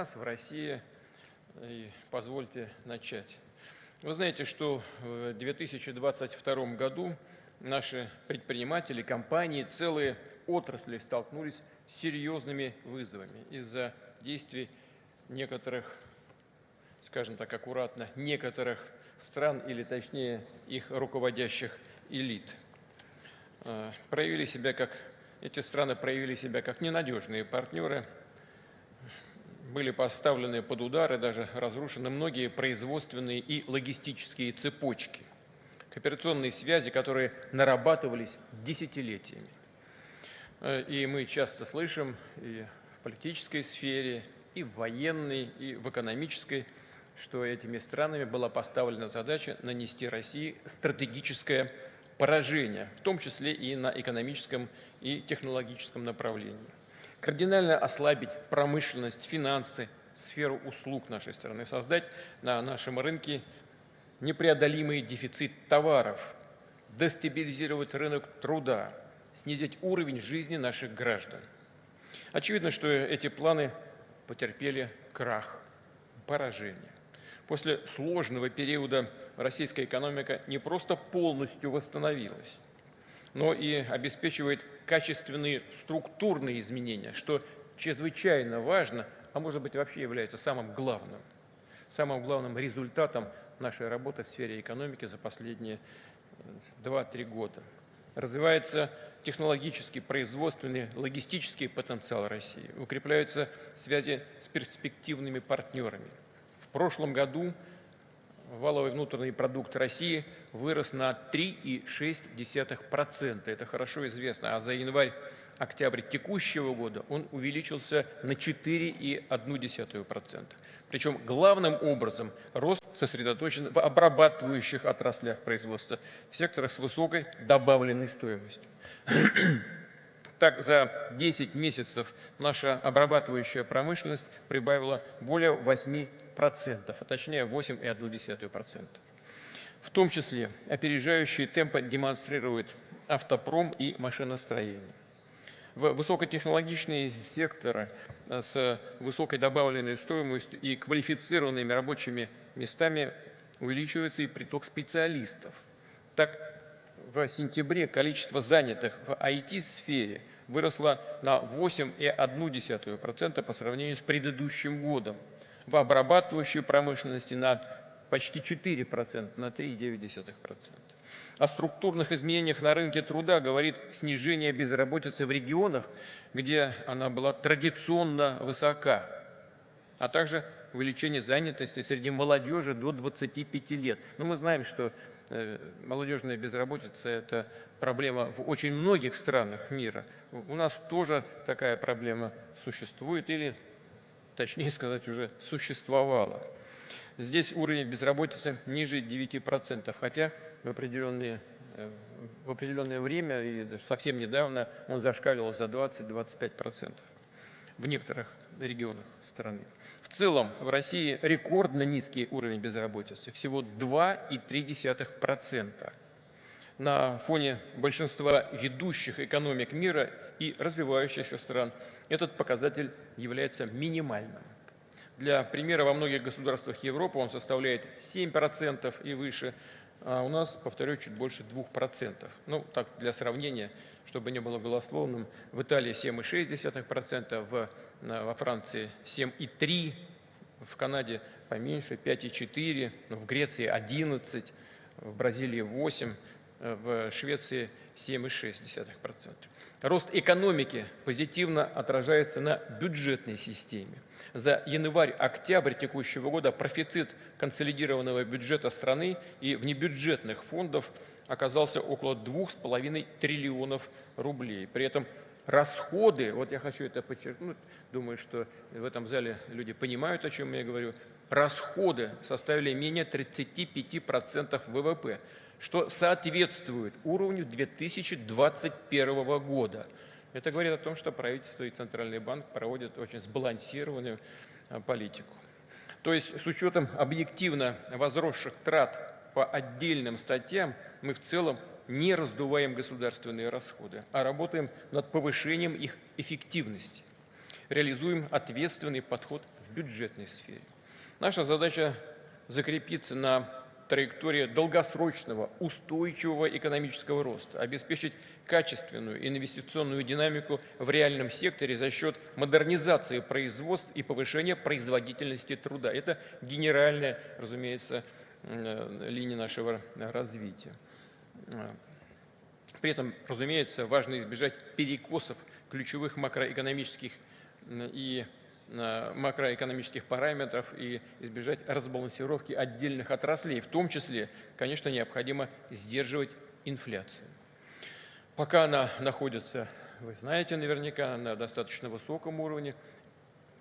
в России, и позвольте начать. Вы знаете, что в 2022 году наши предприниматели, компании, целые отрасли столкнулись с серьезными вызовами из-за действий некоторых, скажем так аккуратно, некоторых стран, или точнее их руководящих элит. Эти страны проявили себя как ненадежные партнеры, были поставлены под удар и даже разрушены многие производственные и логистические цепочки, кооперационные связи, которые нарабатывались десятилетиями. И мы часто слышим и в политической сфере, и в военной, и в экономической, что этими странами была поставлена задача нанести России стратегическое поражение, в том числе и на экономическом и технологическом направлении. Кардинально ослабить промышленность, финансы, сферу услуг нашей страны, создать на нашем рынке непреодолимый дефицит товаров, дестабилизировать рынок труда, снизить уровень жизни наших граждан. Очевидно, что эти планы потерпели крах, поражение. После сложного периода российская экономика не просто полностью восстановилась, но и обеспечивает качественные структурные изменения, что чрезвычайно важно, а может быть вообще является самым главным результатом нашей работы в сфере экономики за последние 2-3 года. Развивается технологический, производственный, логистический потенциал России, укрепляются связи с перспективными партнерами. В прошлом году валовый внутренний продукт России вырос на 3,6%. Это хорошо известно. А за январь-октябрь текущего года он увеличился на 4,1%. Причем главным образом рост сосредоточен в обрабатывающих отраслях производства, в секторах с высокой добавленной стоимостью. Так, за 10 месяцев наша обрабатывающая промышленность прибавила более 8%, а точнее 8,1%. В том числе опережающие темпы демонстрируют автопром и машиностроение. В высокотехнологичные секторы с высокой добавленной стоимостью и квалифицированными рабочими местами увеличивается и приток специалистов. Так, в сентябре количество занятых в IT-сфере выросло на 8,1% по сравнению с предыдущим годом, в обрабатывающей промышленности на почти 4%, на 3,9%. О структурных изменениях на рынке труда говорит снижение безработицы в регионах, где она была традиционно высока, а также увеличение занятости среди молодежи до 25 лет. Но мы знаем, что молодежная безработица – это проблема в очень многих странах мира. У нас тоже такая проблема существует, или, точнее сказать, уже существовала. Здесь уровень безработицы ниже 9%, хотя в определенное время, и совсем недавно, он зашкаливал за 20-25% в некоторых регионах страны. В целом в России рекордно низкий уровень безработицы, всего 2,3%. На фоне большинства ведущих экономик мира и развивающихся стран этот показатель является минимальным. Для примера, во многих государствах Европы он составляет 7% и выше, а у нас, повторю, чуть больше 2%. Ну, так, для сравнения, чтобы не было голословным, в Италии 7,6%, во Франции 7,3%, в Канаде поменьше 5,4%, в Греции 11%, в Бразилии 8%, в Швеции 7,6%. Рост экономики позитивно отражается на бюджетной системе. За январь-октябрь текущего года профицит консолидированного бюджета страны и внебюджетных фондов оказался около 2,5 триллионов рублей. При этом расходы, вот я хочу это подчеркнуть, думаю, что в этом зале люди понимают, о чем я говорю, расходы составили менее 35% ВВП, что соответствует уровню 2021 года. Это говорит о том, что правительство и Центральный банк проводят очень сбалансированную политику. То есть с учетом объективно возросших трат по отдельным статьям мы в целом не раздуваем государственные расходы, а работаем над повышением их эффективности. Реализуем ответственный подход в в бюджетной сфере. Наша задача закрепиться на траектории долгосрочного, устойчивого экономического роста, обеспечить качественную инвестиционную динамику в реальном секторе за счет модернизации производств и повышения производительности труда. Это генеральная, разумеется, линия нашего развития. При этом, разумеется, важно избежать перекосов ключевых макроэкономических параметров и избежать разбалансировки отдельных отраслей. В том числе, конечно, необходимо сдерживать инфляцию. Пока она находится, вы знаете наверняка, на достаточно высоком уровне,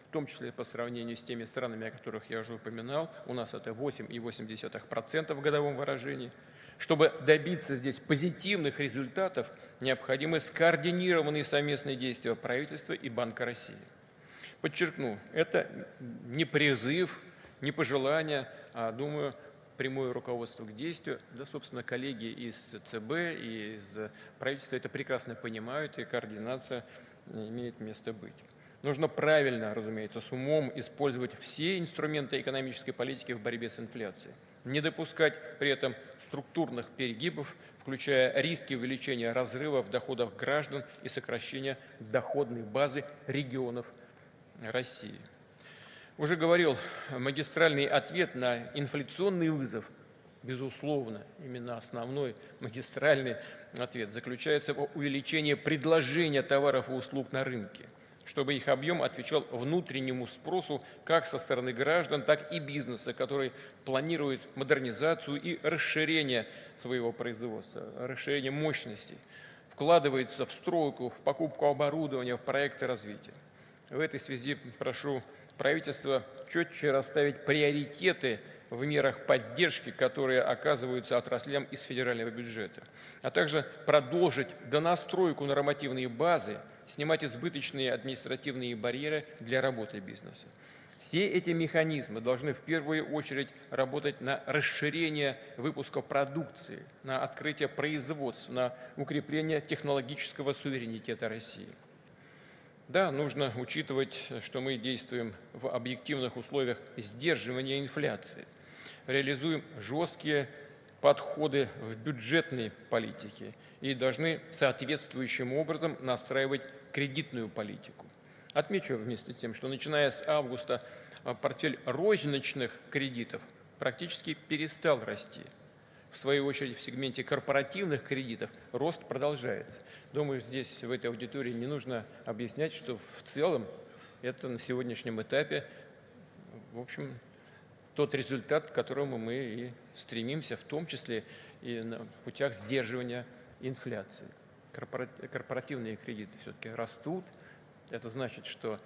в том числе по сравнению с теми странами, о которых я уже упоминал, у нас это 8,8% в годовом выражении. Чтобы добиться здесь позитивных результатов, необходимы скоординированные совместные действия правительства и Банка России. Подчеркну, это не призыв, не пожелание, а, думаю, прямое руководство к действию. Да, собственно, коллеги из ЦБ и из правительства это прекрасно понимают, и координация имеет место быть. Нужно правильно, разумеется, с умом использовать все инструменты экономической политики в борьбе с инфляцией. Не допускать при этом структурных перегибов, включая риски увеличения разрыва в доходах граждан и сокращения доходной базы регионов России. Уже говорил, магистральный ответ на инфляционный вызов, безусловно, именно основной магистральный ответ заключается в увеличении предложения товаров и услуг на рынке, чтобы их объем отвечал внутреннему спросу как со стороны граждан, так и бизнеса, который планирует модернизацию и расширение своего производства, расширение мощностей, вкладывается в стройку, в покупку оборудования, в проекты развития. В этой связи прошу правительство четче расставить приоритеты в мерах поддержки, которые оказываются отраслям из федерального бюджета, а также продолжить донастройку нормативной базы, снимать избыточные административные барьеры для работы бизнеса. Все эти механизмы должны в первую очередь работать на расширение выпуска продукции, на открытие производств, на укрепление технологического суверенитета России. Да, нужно учитывать, что мы действуем в объективных условиях сдерживания инфляции, реализуем жесткие подходы в бюджетной политике и должны соответствующим образом настраивать кредитную политику. Отмечу вместе с тем, что начиная с августа портфель розничных кредитов практически перестал расти. В свою очередь, в сегменте корпоративных кредитов рост продолжается. Думаю, здесь, в этой аудитории, не нужно объяснять, что в целом это на сегодняшнем этапе, в общем, тот результат, к которому мы и стремимся, в том числе и на путях сдерживания инфляции. Корпоративные кредиты все-таки растут. Это значит, что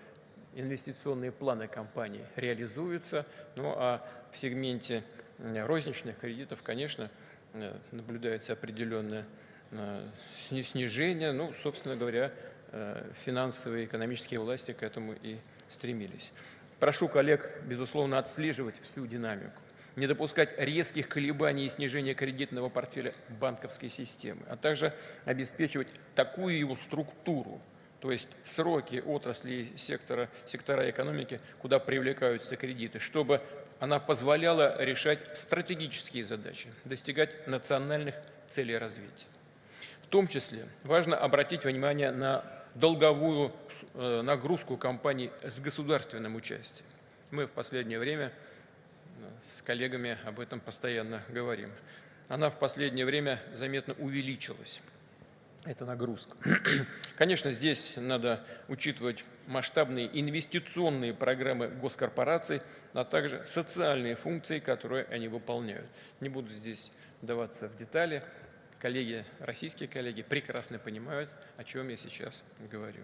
инвестиционные планы компаний реализуются, ну а в сегменте розничных кредитов, конечно, наблюдается определенное снижение. Ну, собственно говоря, финансовые и экономические власти к этому и стремились. Прошу коллег, безусловно, отслеживать всю динамику, не допускать резких колебаний и снижения кредитного портфеля банковской системы, а также обеспечивать такую его структуру, то есть сроки отрасли сектора экономики, куда привлекаются кредиты, чтобы она позволяла решать стратегические задачи, достигать национальных целей развития. В том числе важно обратить внимание на долговую нагрузку компаний с государственным участием. Мы в последнее время с коллегами об этом постоянно говорим. Она в последнее время заметно увеличилась. Это нагрузка. Конечно, здесь надо учитывать масштабные инвестиционные программы госкорпораций, а также социальные функции, которые они выполняют. Не буду здесь вдаваться в детали. Коллеги, российские коллеги прекрасно понимают, о чем я сейчас говорю.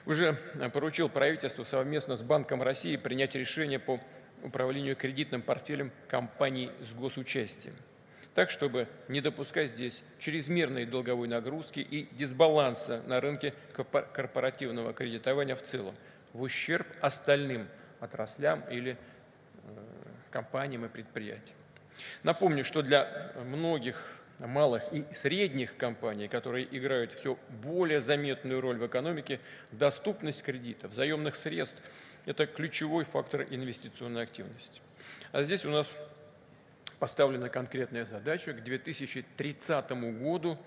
Уже поручил правительству совместно с Банком России принять решение по управлению кредитным портфелем компаний с госучастием, так, чтобы не допускать здесь чрезмерной долговой нагрузки и дисбаланса на рынке корпоративного кредитования в целом, в ущерб остальным отраслям или компаниям и предприятиям. Напомню, что для многих малых и средних компаний, которые играют все более заметную роль в экономике, доступность кредитов, заемных средств Это ключевой фактор инвестиционной активности. А здесь у нас поставлена конкретная задача. К 2030 году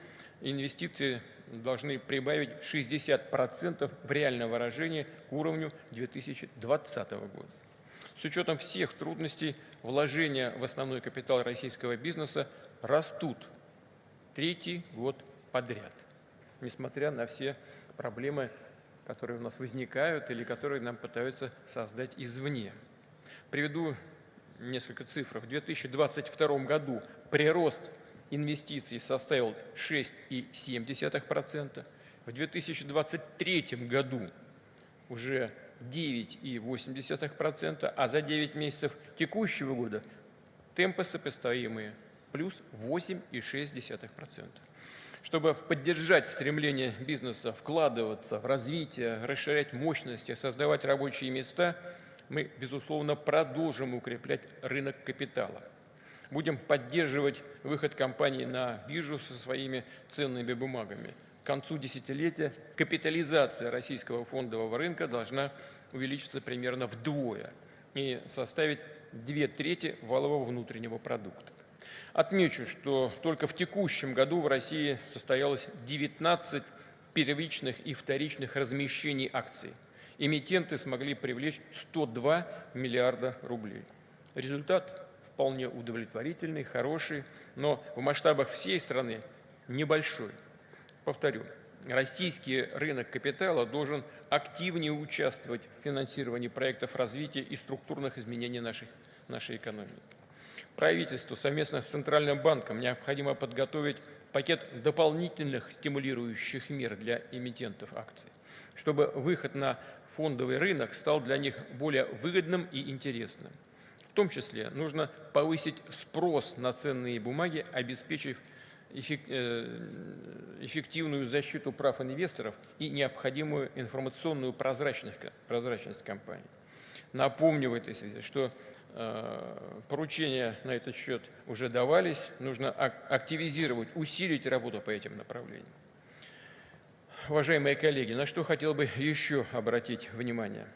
инвестиции должны прибавить 60% в реальном выражении к уровню 2020 года. С учетом всех трудностей вложения в основной капитал российского бизнеса растут третий год подряд, несмотря на все проблемы, которые у нас возникают или которые нам пытаются создать извне. Приведу несколько цифр. В 2022 году прирост инвестиций составил 6,7%, в 2023 году уже 9,8%, а за 9 месяцев текущего года темпы сопоставимые, плюс 8,6%. Чтобы поддержать стремление бизнеса вкладываться в развитие, расширять мощности, создавать рабочие места, мы, безусловно, продолжим укреплять рынок капитала. Будем поддерживать выход компаний на биржу со своими ценными бумагами. К концу десятилетия капитализация российского фондового рынка должна увеличиться примерно вдвое и составить 2/3 валового внутреннего продукта. Отмечу, что только в текущем году в России состоялось 19 первичных и вторичных размещений акций. Эмитенты смогли привлечь 102 миллиарда рублей. Результат вполне удовлетворительный, хороший, но в масштабах всей страны небольшой. Повторю, российский рынок капитала должен активнее участвовать в финансировании проектов развития и структурных изменений нашей экономики. Правительству совместно с Центральным банком необходимо подготовить пакет дополнительных стимулирующих мер для эмитентов акций, чтобы выход на фондовый рынок стал для них более выгодным и интересным. В том числе нужно повысить спрос на ценные бумаги, обеспечив эффективную защиту прав инвесторов и необходимую информационную прозрачность компаний. Напомню в этой связи, что поручения на этот счет уже давались, нужно активизировать, усилить работу по этим направлениям. Уважаемые коллеги, на что хотел бы еще обратить внимание.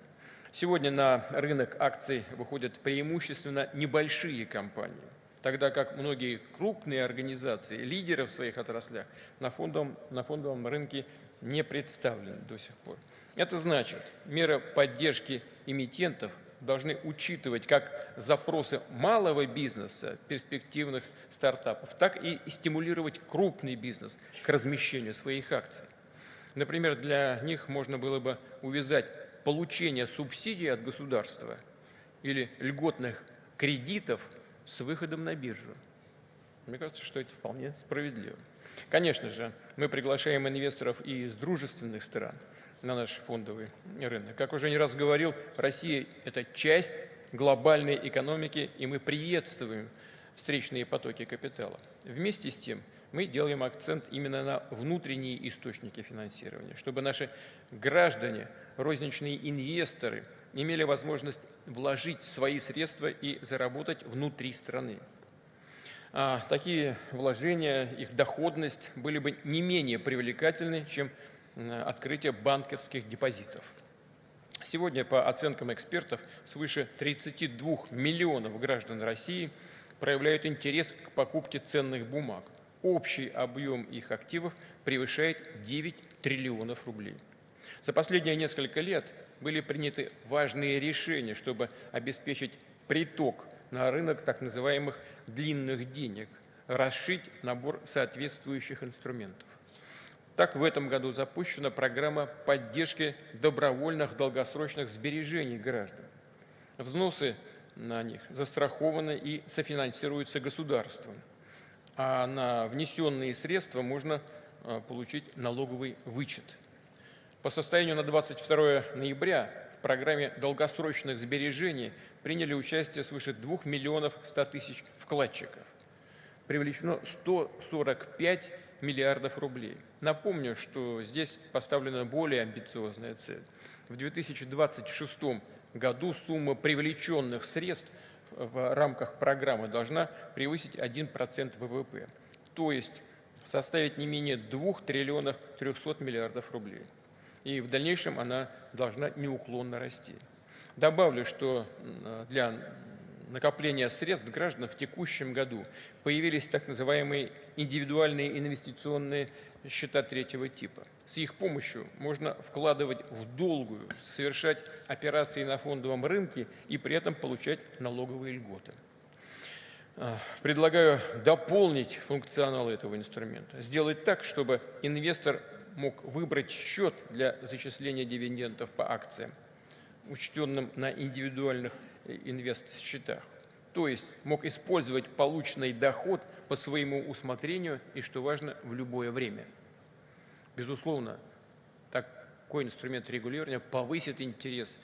Сегодня на рынок акций выходят преимущественно небольшие компании, тогда как многие крупные организации, лидеры в своих отраслях на фондовом рынке не представлены до сих пор. Это значит, меры поддержки эмитентов должны учитывать как запросы малого бизнеса, перспективных стартапов, так и стимулировать крупный бизнес к размещению своих акций. Например, для них можно было бы увязать получение субсидий от государства или льготных кредитов с выходом на биржу. Мне кажется, что это вполне справедливо. Конечно же, мы приглашаем инвесторов и из дружественных стран на наш фондовый рынок. Как уже не раз говорил, Россия – это часть глобальной экономики, и мы приветствуем встречные потоки капитала. Вместе с тем мы делаем акцент именно на внутренние источники финансирования, чтобы наши граждане, розничные инвесторы имели возможность вложить свои средства и заработать внутри страны. А такие вложения, их доходность были бы не менее привлекательны, чем открытие банковских депозитов. Сегодня, по оценкам экспертов, свыше 32 миллионов граждан России проявляют интерес к покупке ценных бумаг. Общий объем их активов превышает 9 триллионов рублей. За последние несколько лет были приняты важные решения, чтобы обеспечить приток на рынок так называемых длинных денег, расширить набор соответствующих инструментов. Так, в этом году запущена программа поддержки добровольных долгосрочных сбережений граждан. Взносы на них застрахованы и софинансируются государством, а на внесенные средства можно получить налоговый вычет. По состоянию на 22 ноября в программе долгосрочных сбережений приняли участие свыше 2 миллионов 100 тысяч вкладчиков. Привлечено 145 миллиардов рублей. Напомню, что здесь поставлена более амбициозная цель. В 2026 году сумма привлеченных средств в рамках программы должна превысить 1% ВВП, то есть составить не менее 2 триллионов 300 миллиардов рублей. И в дальнейшем она должна неуклонно расти. Добавлю, что для накопления средств граждан в текущем году появились так называемые индивидуальные инвестиционные счета третьего типа. С их помощью можно вкладывать в долгую, совершать операции на фондовом рынке и при этом получать налоговые льготы. Предлагаю дополнить функционал этого инструмента, сделать так, чтобы инвестор мог выбрать счет для зачисления дивидендов по акциям, учтенным на индивидуальных инвест-счетах. То есть мог использовать полученный доход по своему усмотрению и, что важно, в любое время. Безусловно, такой инструмент регулирования повысит интерес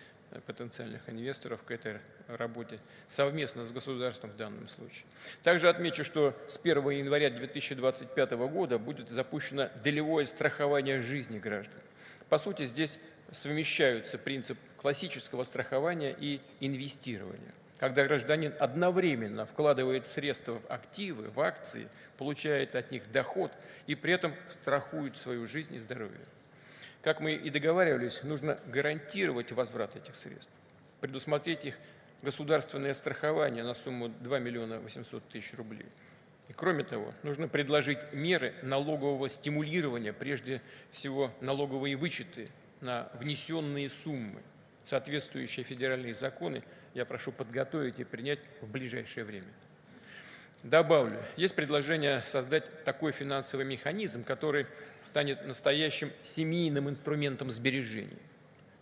потенциальных инвесторов к этой работе совместно с государством в данном случае. Также отмечу, что с 1 января 2025 года будет запущено долевое страхование жизни граждан. По сути, здесь совмещаются принцип классического страхования и инвестирования, когда гражданин одновременно вкладывает средства в активы, в акции, получает от них доход и при этом страхует свою жизнь и здоровье. Как мы и договаривались, нужно гарантировать возврат этих средств, предусмотреть их государственное страхование на сумму 2 800 000 рублей. И кроме того, нужно предложить меры налогового стимулирования, прежде всего налоговые вычеты на внесенные суммы. Соответствующие федеральные законы я прошу подготовить и принять в ближайшее время. Добавлю, есть предложение создать такой финансовый механизм, который станет настоящим семейным инструментом сбережений,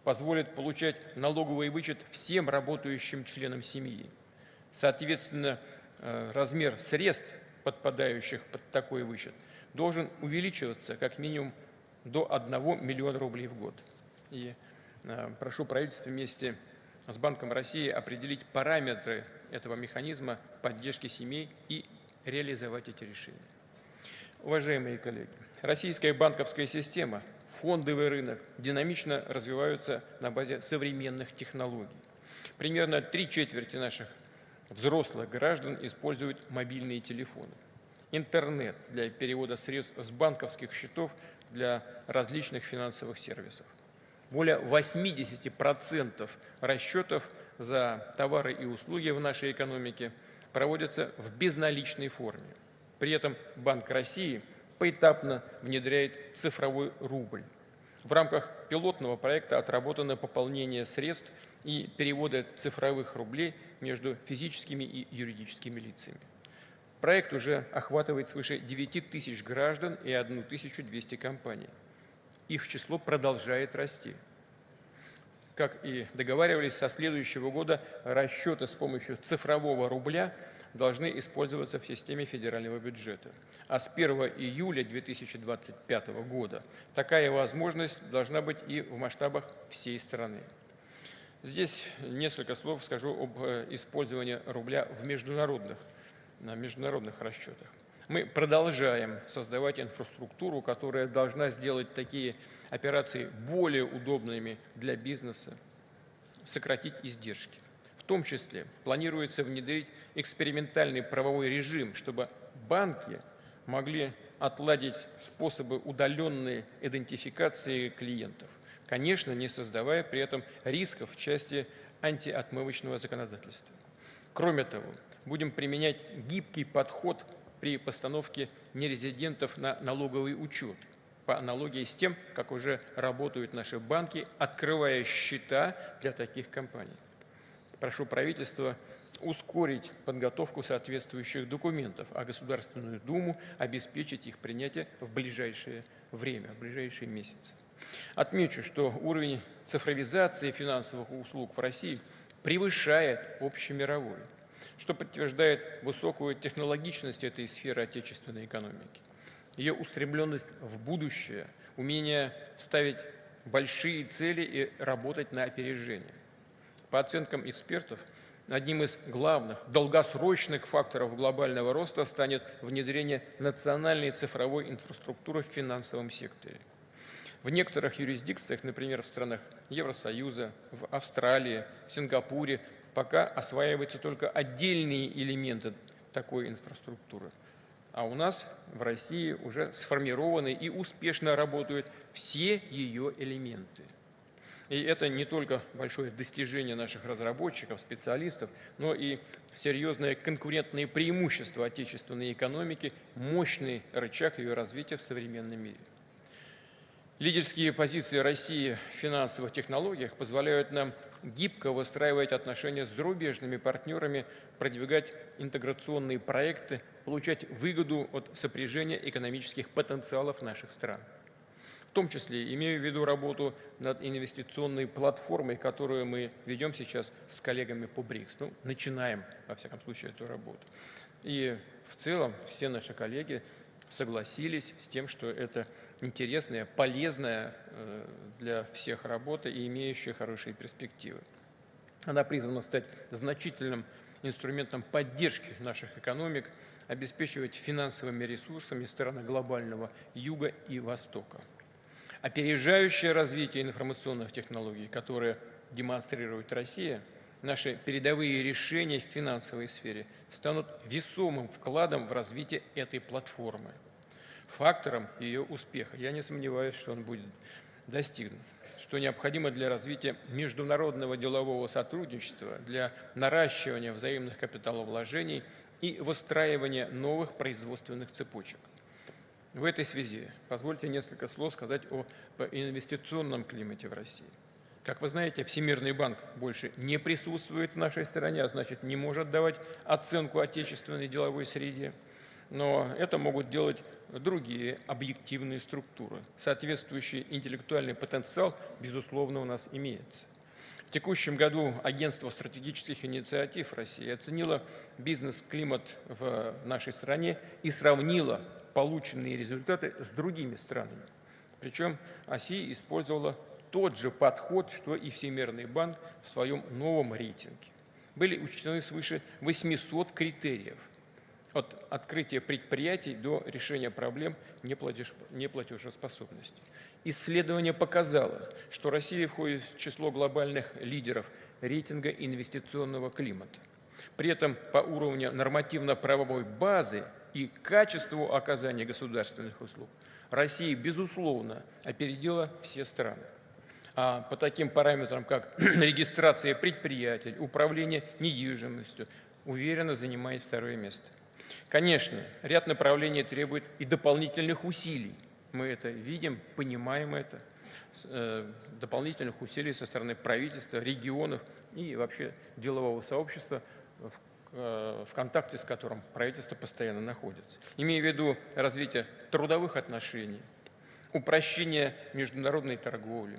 позволит получать налоговый вычет всем работающим членам семьи. Соответственно, размер средств, подпадающих под такой вычет, должен увеличиваться как минимум до 1 миллиона рублей в год. И прошу правительство вместе с Банком России определить параметры этого механизма поддержки семей и реализовать эти решения. Уважаемые коллеги, российская банковская система, фондовый рынок динамично развиваются на базе современных технологий. Примерно 3/4 наших взрослых граждан используют мобильные телефоны. Интернет для перевода средств с банковских счетов для различных финансовых сервисов. Более 80% расчетов за товары и услуги в нашей экономике проводятся в безналичной форме. При этом Банк России поэтапно внедряет цифровой рубль. В рамках пилотного проекта отработано пополнение средств и переводы цифровых рублей между физическими и юридическими лицами. Проект уже охватывает свыше 9000 граждан и 1200 компаний. Их число продолжает расти. Как и договаривались, со следующего года расчеты с помощью цифрового рубля должны использоваться в системе федерального бюджета. А с 1 июля 2025 года такая возможность должна быть и в масштабах всей страны. Здесь несколько слов скажу об использовании рубля на международных расчетах. Мы продолжаем создавать инфраструктуру, которая должна сделать такие операции более удобными для бизнеса, сократить издержки. В том числе планируется внедрить экспериментальный правовой режим, чтобы банки могли отладить способы удаленной идентификации клиентов, конечно, не создавая при этом рисков в части антиотмывочного законодательства. Кроме того, будем применять гибкий подход при постановке нерезидентов на налоговый учет, по аналогии с тем, как уже работают наши банки, открывая счета для таких компаний. Прошу правительства ускорить подготовку соответствующих документов, а Государственную Думу обеспечить их принятие в ближайшее время, в ближайшие месяцы. Отмечу, что уровень цифровизации финансовых услуг в России превышает общемировой, что подтверждает высокую технологичность этой сферы отечественной экономики, ее устремленность в будущее, умение ставить большие цели и работать на опережение. По оценкам экспертов, одним из главных долгосрочных факторов глобального роста станет внедрение национальной цифровой инфраструктуры в финансовом секторе. В некоторых юрисдикциях, например, в странах Евросоюза, в Австралии, в Сингапуре, пока осваиваются только отдельные элементы такой инфраструктуры. А у нас в России уже сформированы и успешно работают все ее элементы. И это не только большое достижение наших разработчиков, специалистов, но и серьезное конкурентное преимущество отечественной экономики, мощный рычаг ее развития в современном мире. Лидерские позиции России в финансовых технологиях позволяют нам гибко выстраивать отношения с зарубежными партнерами, продвигать интеграционные проекты, получать выгоду от сопряжения экономических потенциалов наших стран. В том числе имею в виду работу над инвестиционной платформой, которую мы ведем сейчас с коллегами по БРИКС. Ну, начинаем, во всяком случае, эту работу. И в целом все наши коллеги согласились с тем, что это интересная, полезная для всех работа и имеющая хорошие перспективы. Она призвана стать значительным инструментом поддержки наших экономик, обеспечивать финансовыми ресурсами страны глобального Юга и Востока. Опережающее развитие информационных технологий, которые демонстрирует Россия, наши передовые решения в финансовой сфере станут весомым вкладом в развитие этой платформы, фактором ее успеха. Я не сомневаюсь, что он будет достигнут, что необходимо для развития международного делового сотрудничества, для наращивания взаимных капиталовложений и выстраивания новых производственных цепочек. В этой связи позвольте несколько слов сказать о инвестиционном климате в России. Как вы знаете, Всемирный банк больше не присутствует в нашей стране, а значит, не может давать оценку отечественной деловой среде. Но это могут делать другие объективные структуры. Соответствующий интеллектуальный потенциал, безусловно, у нас имеется. В текущем году Агентство стратегических инициатив России оценило бизнес-климат в нашей стране и сравнило полученные результаты с другими странами. Причем Россия использовала тот же подход, что и Всемирный банк в своем новом рейтинге. Были учтены свыше 800 критериев, от открытия предприятий до решения проблем неплатежеспособности. Исследование показало, что Россия входит в число глобальных лидеров рейтинга инвестиционного климата. При этом по уровню нормативно-правовой базы и качеству оказания государственных услуг Россия, безусловно, опередила все страны. А по таким параметрам, как регистрация предприятий, управление недвижимостью, уверенно занимает второе место. Конечно, ряд направлений требует и дополнительных усилий. Мы это видим, понимаем это. Дополнительных усилий со стороны правительства, регионов и вообще делового сообщества, в контакте с которым правительство постоянно находится. Имея в виду развитие трудовых отношений, упрощение международной торговли,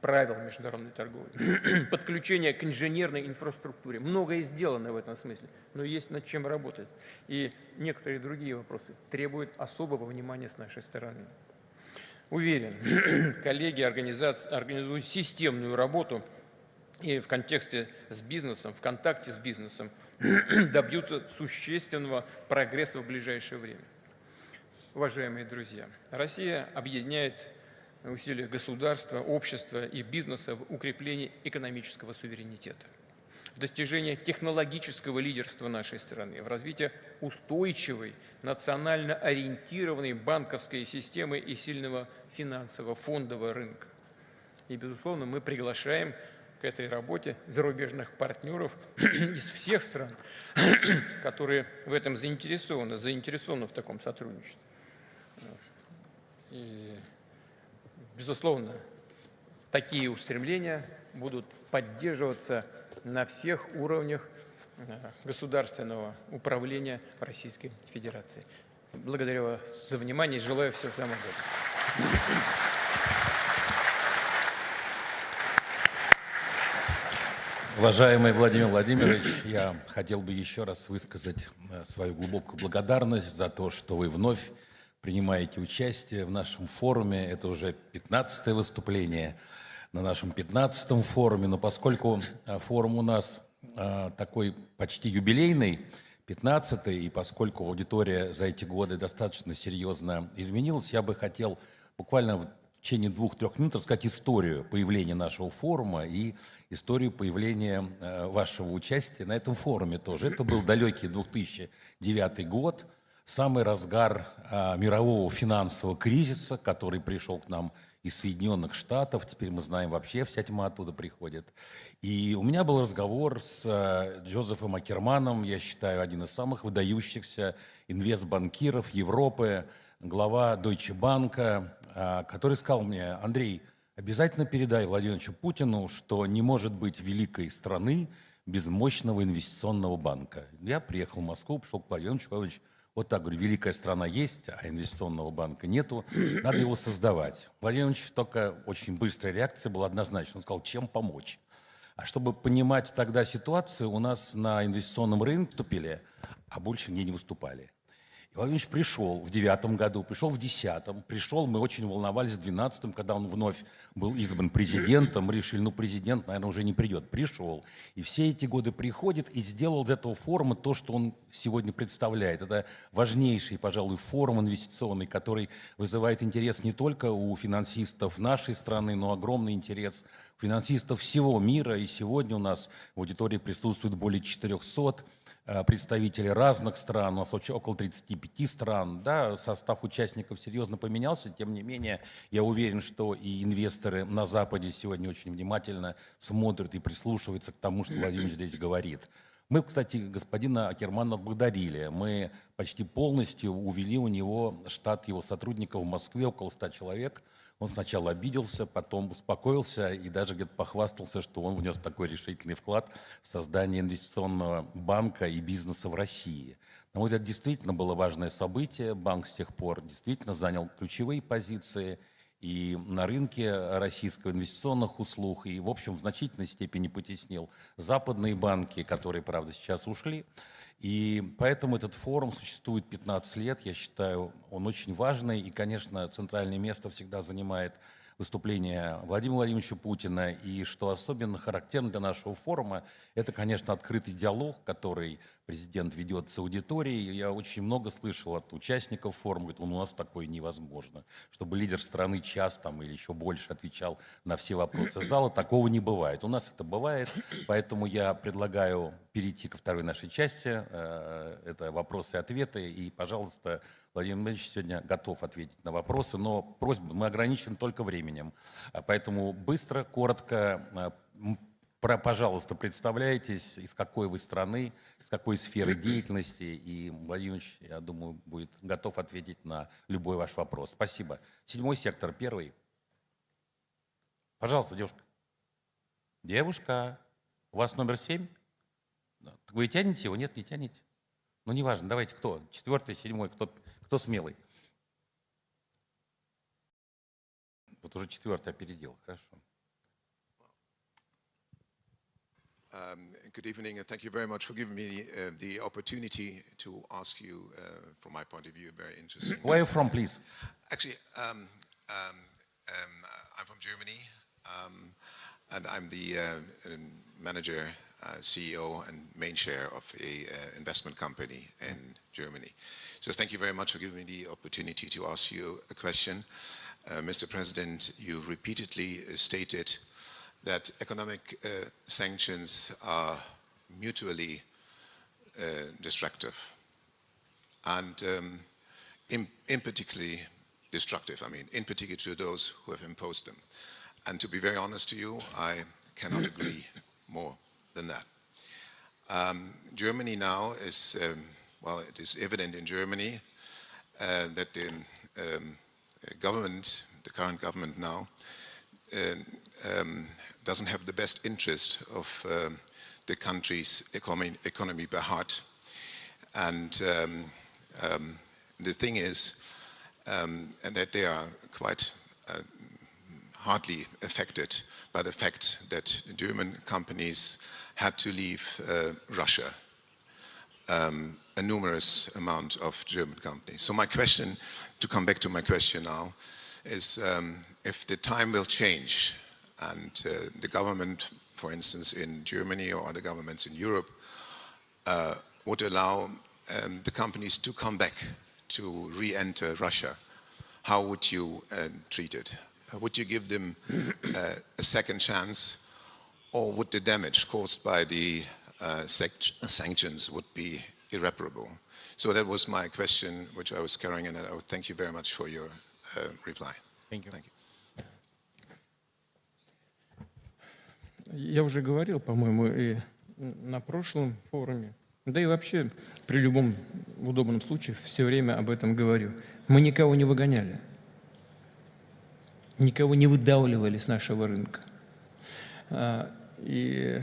правил международной торговли, подключение к инженерной инфраструктуре. Многое сделано в этом смысле, но есть над чем работать. И некоторые другие вопросы требуют особого внимания с нашей стороны. Уверен, коллеги организуют системную работу и в контексте с бизнесом, в контакте с бизнесом добьются существенного прогресса в ближайшее время. Уважаемые друзья, Россия объединяет усилия государства, общества и бизнеса в укреплении экономического суверенитета, в достижении технологического лидерства нашей страны, в развитии устойчивой, национально ориентированной банковской системы и сильного финансового фондового рынка. И, безусловно, мы приглашаем к этой работе зарубежных партнеров из всех стран, которые в этом заинтересованы в таком сотрудничестве. И, безусловно, такие устремления будут поддерживаться на всех уровнях государственного управления Российской Федерации. Благодарю вас за внимание и желаю всего самого доброго. Уважаемый Владимир Владимирович, я хотел бы еще раз высказать свою глубокую благодарность за то, что вы вновь принимаете участие в нашем форуме. Это уже 15-е выступление на нашем 15-м форуме. Но поскольку форум у нас такой почти юбилейный, 15-й, и поскольку аудитория за эти годы достаточно серьезно изменилась, я бы хотел буквально в течение 2-3 минут рассказать историю появления нашего форума и историю появления вашего участия на этом форуме тоже. Это был далекий 2009 год, самый разгар мирового финансового кризиса, который пришел к нам из Соединенных Штатов. Теперь мы знаем, вообще вся тьма оттуда приходит. И у меня был разговор с Джозефом Акерманом, я считаю, один из самых выдающихся инвестбанкиров Европы, глава Deutsche Bank, который сказал мне: Андрей, обязательно передай Владимиру Путину, что не может быть великой страны без мощного инвестиционного банка. Я приехал в Москву, пришел к Владимиру Владимировичу, вот так говорю: великая страна есть, а инвестиционного банка нету, надо его создавать. Владимир Владимирович только очень быстрая реакция была однозначна. Он сказал: чем помочь? А чтобы понимать тогда ситуацию, у нас на инвестиционном рынке выступили, а больше нигде не выступали. И Владимир Владимирович пришел в 2009 году, пришел в 2010, пришел, мы очень волновались в 2012, когда он вновь был избран президентом, мы решили, ну, президент, наверное, уже не придет. Пришел, и все эти годы приходит и сделал из этого форума то, что он сегодня представляет. Это важнейший, пожалуй, форум инвестиционный, который вызывает интерес не только у финансистов нашей страны, но огромный интерес у финансистов всего мира. И сегодня у нас в аудитории присутствует более 400 представителей разных стран, у нас около 35 стран, да, состав участников серьезно поменялся, тем не менее, я уверен, что и инвесторы на Западе сегодня очень внимательно смотрят и прислушиваются к тому, что Владимир здесь говорит. Мы, кстати, господина Акермана благодарили, мы почти полностью увели у него штат его сотрудников в Москве, около 100 человек. Он сначала обиделся, потом успокоился и даже где-то похвастался, что он внес такой решительный вклад в создание инвестиционного банка и бизнеса в России. На мой взгляд, действительно было важное событие. Банк с тех пор действительно занял ключевые позиции и на рынке российских инвестиционных услуг, и, в общем, в значительной степени потеснил западные банки, которые, правда, сейчас ушли. И поэтому этот форум существует 15 лет, я считаю, он очень важный, и, конечно, центральное место всегда занимает выступление Владимира Владимировича Путина, и что особенно характерно для нашего форума, это, конечно, открытый диалог, который президент ведет с аудиторией. Я очень много слышал от участников форума, говорит, у нас такое невозможно, чтобы лидер страны час там, или еще больше отвечал на все вопросы зала, такого не бывает. У нас это бывает, поэтому я предлагаю перейти ко второй нашей части, это вопросы и ответы, и, пожалуйста, Владимир Владимирович сегодня готов ответить на вопросы, но просьба, мы ограничены только временем. Поэтому быстро, коротко, пожалуйста, представляйтесь, из какой вы страны, из какой сферы деятельности, и Владимир Владимирович, я думаю, будет готов ответить на любой ваш вопрос. Спасибо. 7-й сектор, 1-й. Пожалуйста, девушка. Девушка, у вас номер 7? Вы тянете его? Нет, не тянете? Ну, неважно, давайте, кто? 4-й, 7-й, кто смелый? Вот уже 4-й опередил, хорошо. Good evening, and thank you very much for giving me the opportunity to ask you, from my point of view, very interesting. Where are you from, please? Actually, I'm from Germany, and I'm the manager, CEO, and main share of a investment company in Germany. So thank you very much for giving me the opportunity to ask you a question. Mr. President, you repeatedly stated that economic sanctions are mutually destructive and in particularly destructive, in particular to those who have imposed them. And to be very honest to you, I cannot agree more than that. Germany now is, well, it is evident in Germany that the government, the current government now, doesn't have the best interest of the country's economy by heart. And the thing is that they are quite hardly affected by the fact that German companies had to leave Russia, a numerous amount of German companies. So my question, to come back to my question now, is if the time will change and the government, for instance, in Germany or other governments in Europe, would allow the companies to come back to re-enter Russia, how would you treat it? Would you give them a second chance, or would the damage caused by the sanctions would be irreparable? So that was my question, which I was carrying, and I would thank you very much for your reply. Thank you. Thank you. Я уже говорил, по-моему, и на прошлом форуме, да и вообще при любом удобном случае все время об этом говорю. Мы никого не выгоняли, никого не выдавливали с нашего рынка. И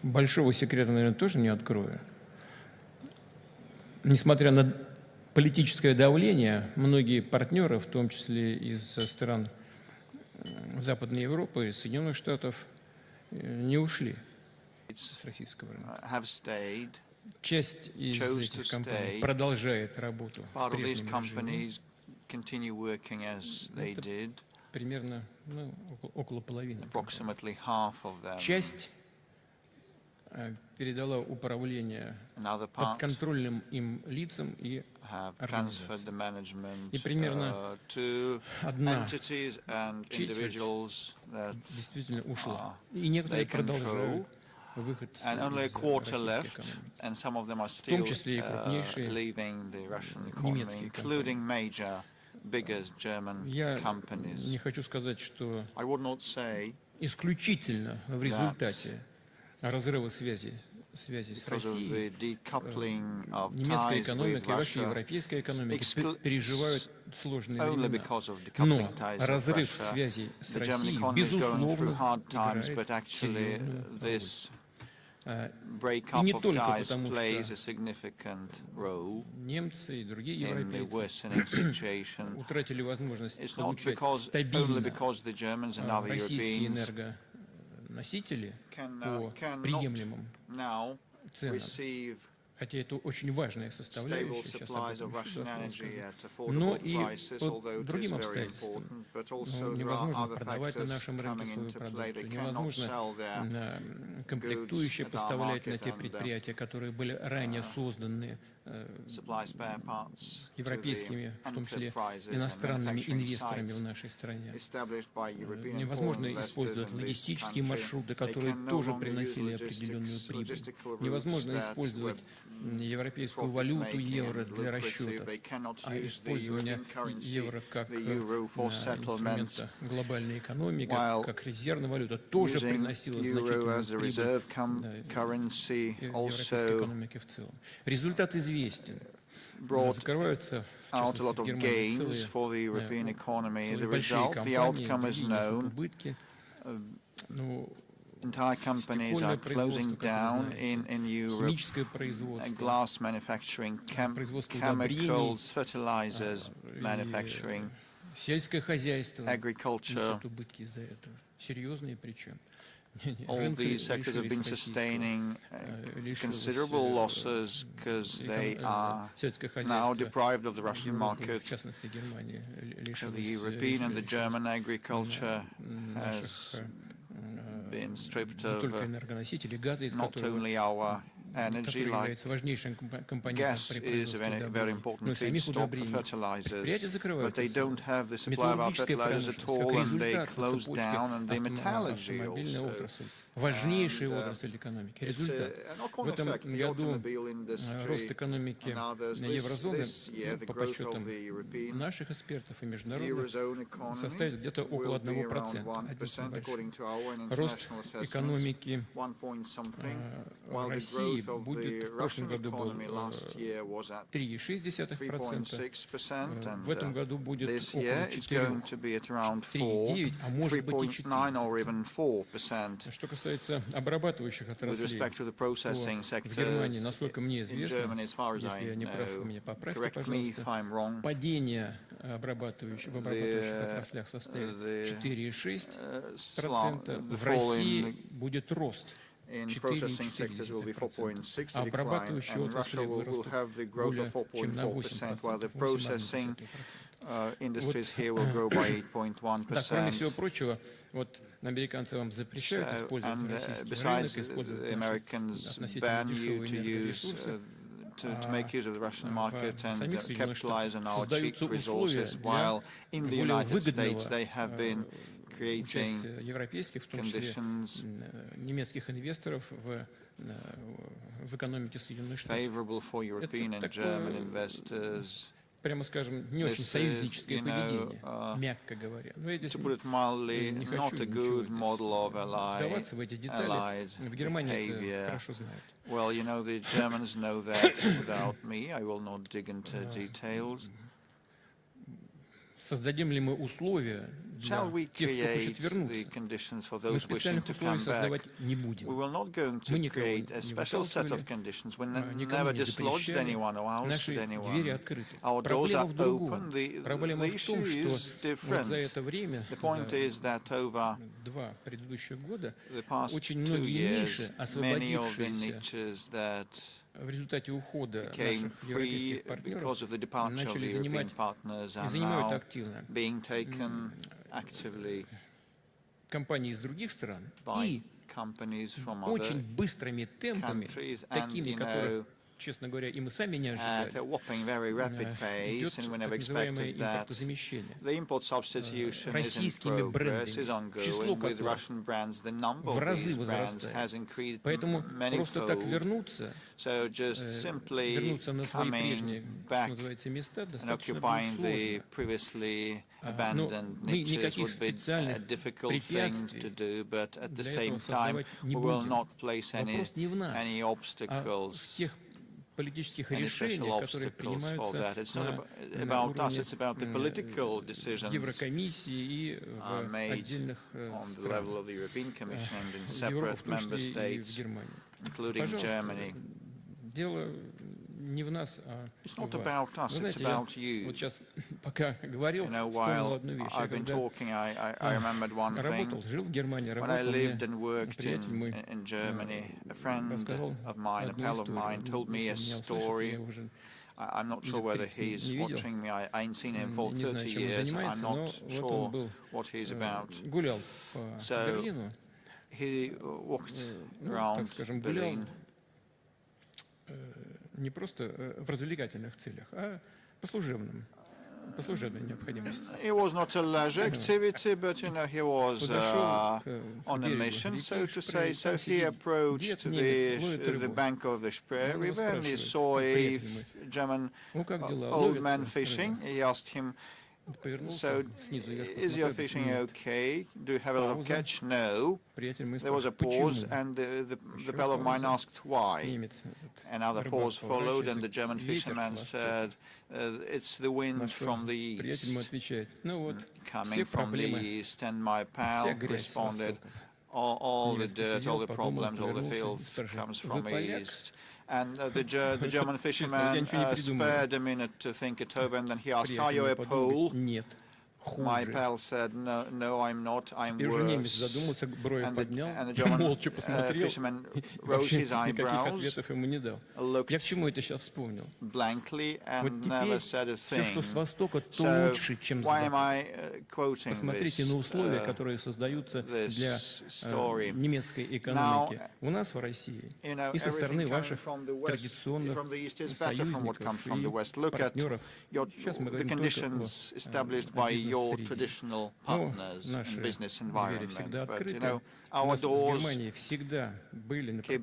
большого секрета, наверное, тоже не открою. Несмотря на политическое давление, многие партнеры, в том числе из стран Западной Европы, Соединенных Штатов, не ушли с российского рынка. Часть из этих компаний продолжает работу в прежнем режиме. Это примерно около половины. Часть передала управление подконтрольным им лицам и организациям. И примерно одна четверть действительно ушла. И некоторые продолжают выход из российской экономики, в том числе и крупнейшие немецкие компании. Я не хочу сказать, что исключительно в результате разрыва связи с Россией немецкая экономика и вообще европейская экономика переживают сложные времена. Но разрыв связей с Россией, безусловно, играет серьезную роль. И не только потому, что немцы и другие европейцы утратили возможность получать стабильно российские энергоносители по приемлемым ценам, хотя это очень важная составляющая, сейчас об этом еще скажу, но и по другим обстоятельствам. Невозможно продавать на нашем рынке свою продукцию, невозможно комплектующие поставлять на те предприятия, которые были ранее созданы европейскими, в том числе иностранными инвесторами в нашей стране. Невозможно использовать логистические маршруты, которые тоже приносили определенную прибыль. Невозможно использовать европейскую валюту евро для расчетов, а использование евро как инструмента глобальной экономики, как резервная валюта, тоже приносило значительную прибыль европейской экономике в целом. Результат известен. Закрываются, в частности, в Германии целые большие компании, убытки. Entire companies are closing down in Europe, glass manufacturing, chemicals, fertilizers manufacturing, сельское хозяйство, agriculture. Убытки из-за этого. Серьезные причем. All these sectors have been sustaining considerable losses because they are now deprived of the Russian market. The European and the German agriculture has been stripped of not only our energy, like gas is a very important feedstock for fertilizers, but they don't have the supply of our fertilizers at all, and they close down, and the metallurgy also. Важнейшая отрасль экономики. Результат. В этом году рост экономики еврозоны, по подсчетам наших экспертов и международных, составит где-то около 1%. Рост экономики России будет, в прошлом году был 3,6%, в этом году будет около 4, 3,9, а может быть и 4%. Что касается обрабатывающих отраслей, то в Германии, насколько мне известно, если я не прав, меня поправьте, пожалуйста, падение в обрабатывающих отраслях составит 4,6%, в России будет рост 4,4%, а обрабатывающие отрасли вырастут более чем на 8%. Так, кроме всего прочего, вот американцы вам запрещают использовать российский рынок, использовать относительно дешевые энергоресурсы, to make use of the Russian market and capitalize on our cheap resources, while in the United States they have been creating европейских, в том числе немецких инвесторов в экономике Соединенных Штатов. Favorable for European and German investors прямо скажем, не очень союзническое поведение, мягко говоря. Но я здесь to put it mildly, не not хочу a ничего good model of вдаваться в эти детали. В Германии это хорошо знают. Well, you know, the Germans know that without me. I will not dig into details. Создадим ли мы условия для тех, кто хочет вернуться? Мы специальных условий создавать не будем. Мы никого не выталкивали, никому не запрещали. Наши двери открыты. Проблема в другом. Проблема в том, что вот за это время, за 2 предыдущих года, очень многие ниши, освободившиеся в результате ухода наших европейских партнеров, начали занимать и занимают активно компании из других стран и очень быстрыми темпами, такими, которых, честно говоря, и мы сами не ожидали, идет так называемое импортозамещение. Российскими брендами, число которых в разы возрастает. Поэтому просто так вернуться на свои прежние, что называется, места достаточно будет сложно. Но мы никаких специальных препятствий для этого создавать не будем. Вопрос не в нас, а в тех политических решениях, которые принимаются на уровне Еврокомиссии и в отдельных странах, Европы, в том числе и в Германии. Пожалуйста, дело не в нас, а в вас. Вы знаете, я вот сейчас, пока говорил, вспомнил одну вещь. Я когда работал, жил в Германии, работал, мне приятель мой рассказал одну историю, если меня услышит, я уже I'm not sure whether he's watching me. I ain't seen him for 30 years. I'm not sure what he's about. Гулял по Берлину. He walked around Berlin. Не просто в развлекательных целях, а по служебной необходимости. It was not a leisure activity, but you know he was on a mission, so to say. So he approached the bank of the Spree River and he saw a German old man fishing. He asked him, "So, is your fishing okay? Do you have a lot of catch?" "No." There was a pause, and the fellow of mine asked why. Another pause followed, and the German fisherman said, "It's the wind from the east, coming from the east." And my pal responded, all the dirt, all the problems, all the filth comes from the east. And the German fisherman spared a minute to think it over, and then he asked, "Are you a Pole?" My pal said, no, I'm not, I'm worse. And the German fisherman rose his eyebrows, looked blankly, and never said a thing. So why am I quoting this story? Now, you know, everything coming from the East is better from what comes from the West. Look at the conditions established by your traditional partners in business environment. But, you know, our doors keep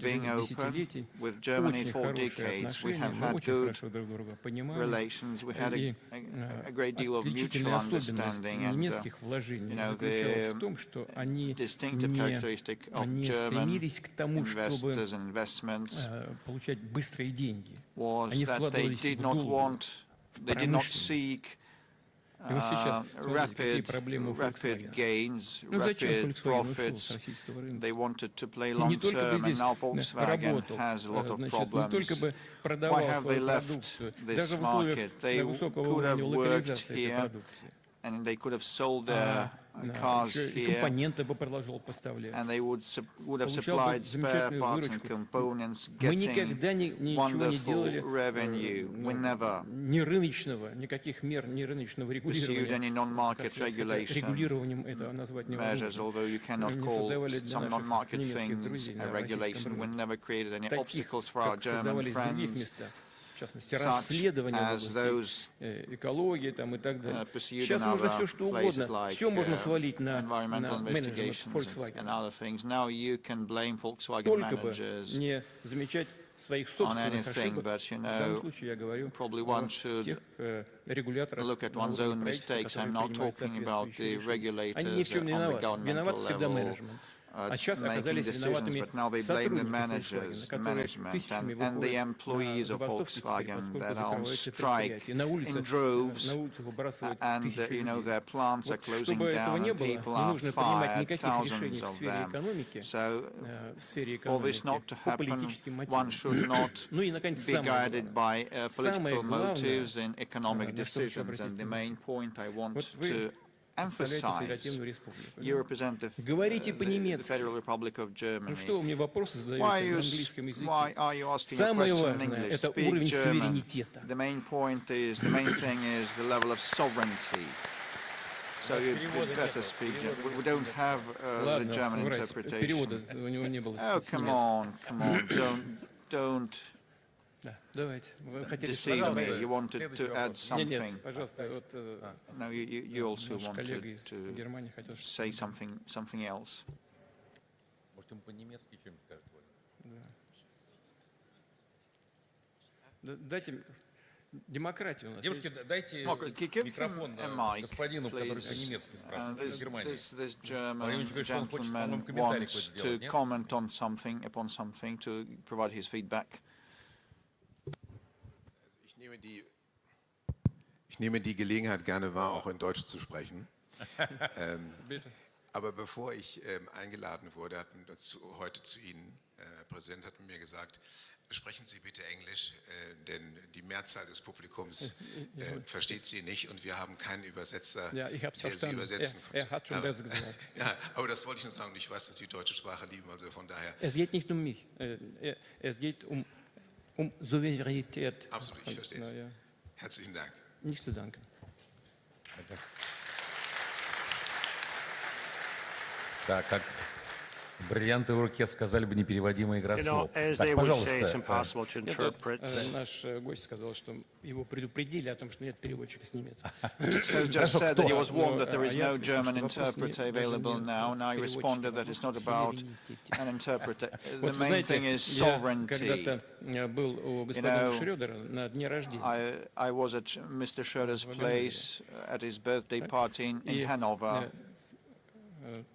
being open. With Germany for decades, we have had good relations. We had a great deal of mutual understanding, and you know, the distinctive characteristic of German investors and investments was that they did not seek rapid gains, rapid profits. They wanted to play long term, and now Volkswagen has a lot of problems. Why have they left this market? They could have worked here, and they could have sold their cars here, and they would have supplied spare parts and components, getting wonderful revenue. We never pursued any non-market regulation measures, although you cannot call some non-market things a regulation. We never created any obstacles for our German friends, such as those pursued in other places like environmental investigations and other things. Now you can blame Volkswagen managers on anything, but you know, probably one should look at one's own mistakes. I'm not talking about the regulators on the governmental level making decisions, but now they blame the managers, the management, and the employees of Volkswagen that are on strike in droves, and you know, their plants are closing down and people are fired, thousands of them. So for this not to happen, one should not be guided by political motives in economic decisions. And the main point I want to emphasize, you represent the Federal Republic of Germany. Why are you asking a question in English? Speak German. The main point is, the main thing is the level of sovereignty. So you'd better speak German. We don't have the German interpretation. Oh, come on, don't deceive me. You wanted to add something. No, you also wanted to say something else. Девушки, дайте микрофон господину, который по-немецки спрашивает, из Германии. This German gentleman wants to comment on something, upon something, to provide his feedback. Ich nehme die Gelegenheit gerne wahr, auch in Deutsch zu sprechen. Aber bevor ich eingeladen wurde, heute zu Ihnen, Herr Präsident hat mir gesagt, sprechen Sie bitte Englisch, denn die Mehrzahl des Publikums versteht Sie nicht und wir haben keinen Übersetzer, der Sie übersetzen konnte. Aber das wollte ich nur sagen. Ich weiß, dass Sie deutsche Sprache lieben, also von daher. Es geht nicht um mich. Es geht um Souveränität. Absolut, ich verstehe es. Herzlichen Dank. Nicht zu danken. Да, как бриллианты в руке сказали бы непереводимая игра слов. Так, пожалуйста. Наш гость сказал, что его предупредили о том, что нет переводчика с немецкого. He just said that he was warned that there is no German interpreter available now, and I responded that it's not about an interpreter. The main thing is sovereignty. Был у господина Шрёдера на дне рождения. I was at Mr. Schröder's place at his birthday party in Hanover.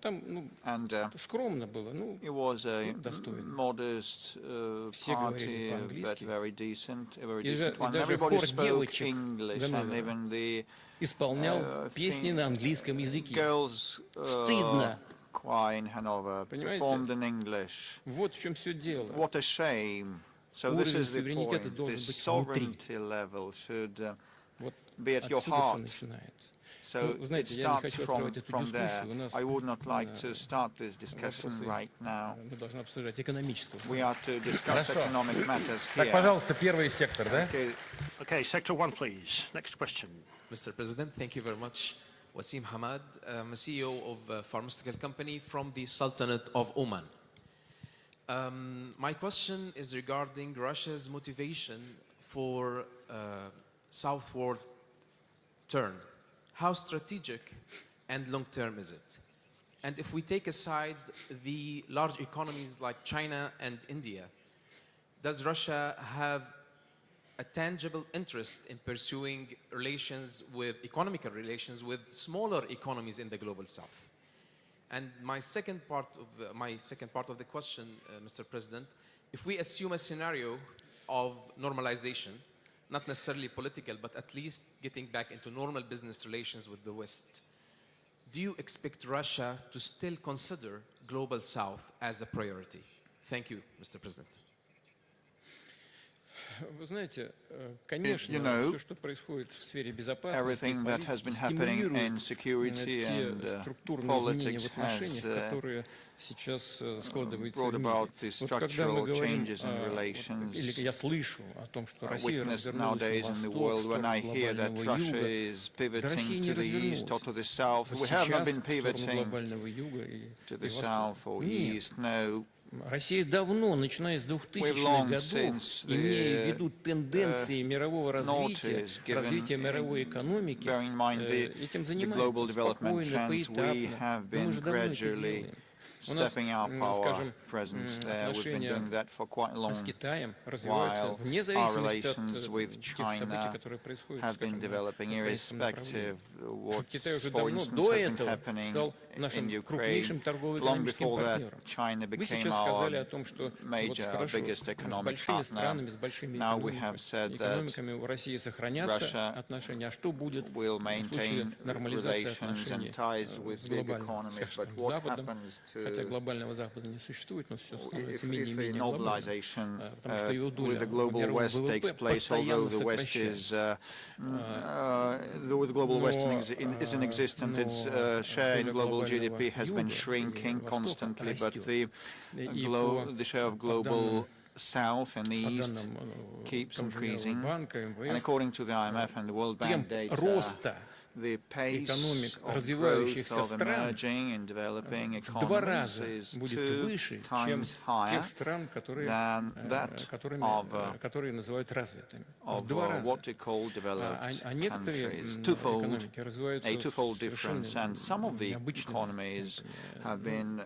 And it was a modest party, but very decent one. Everybody spoke English, and even the girls choir in Hanover performed in English. What a shame. So this is the point. This sovereignty level should be at your heart. So it starts from there. I would not like to start this discussion right now. We are to discuss economic matters here. Так, пожалуйста, первый сектор, да? Okay, sector one, please. Next question. Mr. President, thank you very much. Wasim Hamad, I'm a CEO of a pharmaceutical company from the Sultanate of Oman. My question is regarding Russia's motivation for southward turn. How strategic and long-term is it? And if we take aside the large economies like China and India, does Russia have a tangible interest in pursuing economical relations with smaller economies in the global south? And my second part of the question, Mr. President, if we assume a scenario of normalization, not necessarily political, but at least getting back into normal business relations with the West, do you expect Russia to still consider Global South as a priority? Thank you, Mr. President. Вы знаете, конечно, все, что происходит в сфере безопасности, everything that has been happening in security and politics has brought about the structural changes in relations witnessed nowadays in the world. When I hear that Russia is pivoting to the east or to the south, we have not been pivoting to the south or east, no. Россия давно, начиная с 2000-х годов, имея в виду тенденции мирового развития, развития мировой экономики, этим занимается спокойно, поэтапно. Мы уже давно это делаем. stepping up our presence there. We've been doing that for quite a long while. Our relations with China have been developing irrespective of what, for instance, has been happening in Ukraine. Long before that, China became our major, biggest economic partner. Now we have said that Russia will maintain relations and ties with big economies, but what happens to if normalization with the global West takes place, although the West is the global West is inexistent, its share in global GDP has been shrinking constantly, but the share of global South and the East keeps increasing. And according to the IMF and the World Bank data, the pace of growth of emerging and developing economies is 2 times higher than that of what we call developed countries. A twofold difference. And some of the economies have been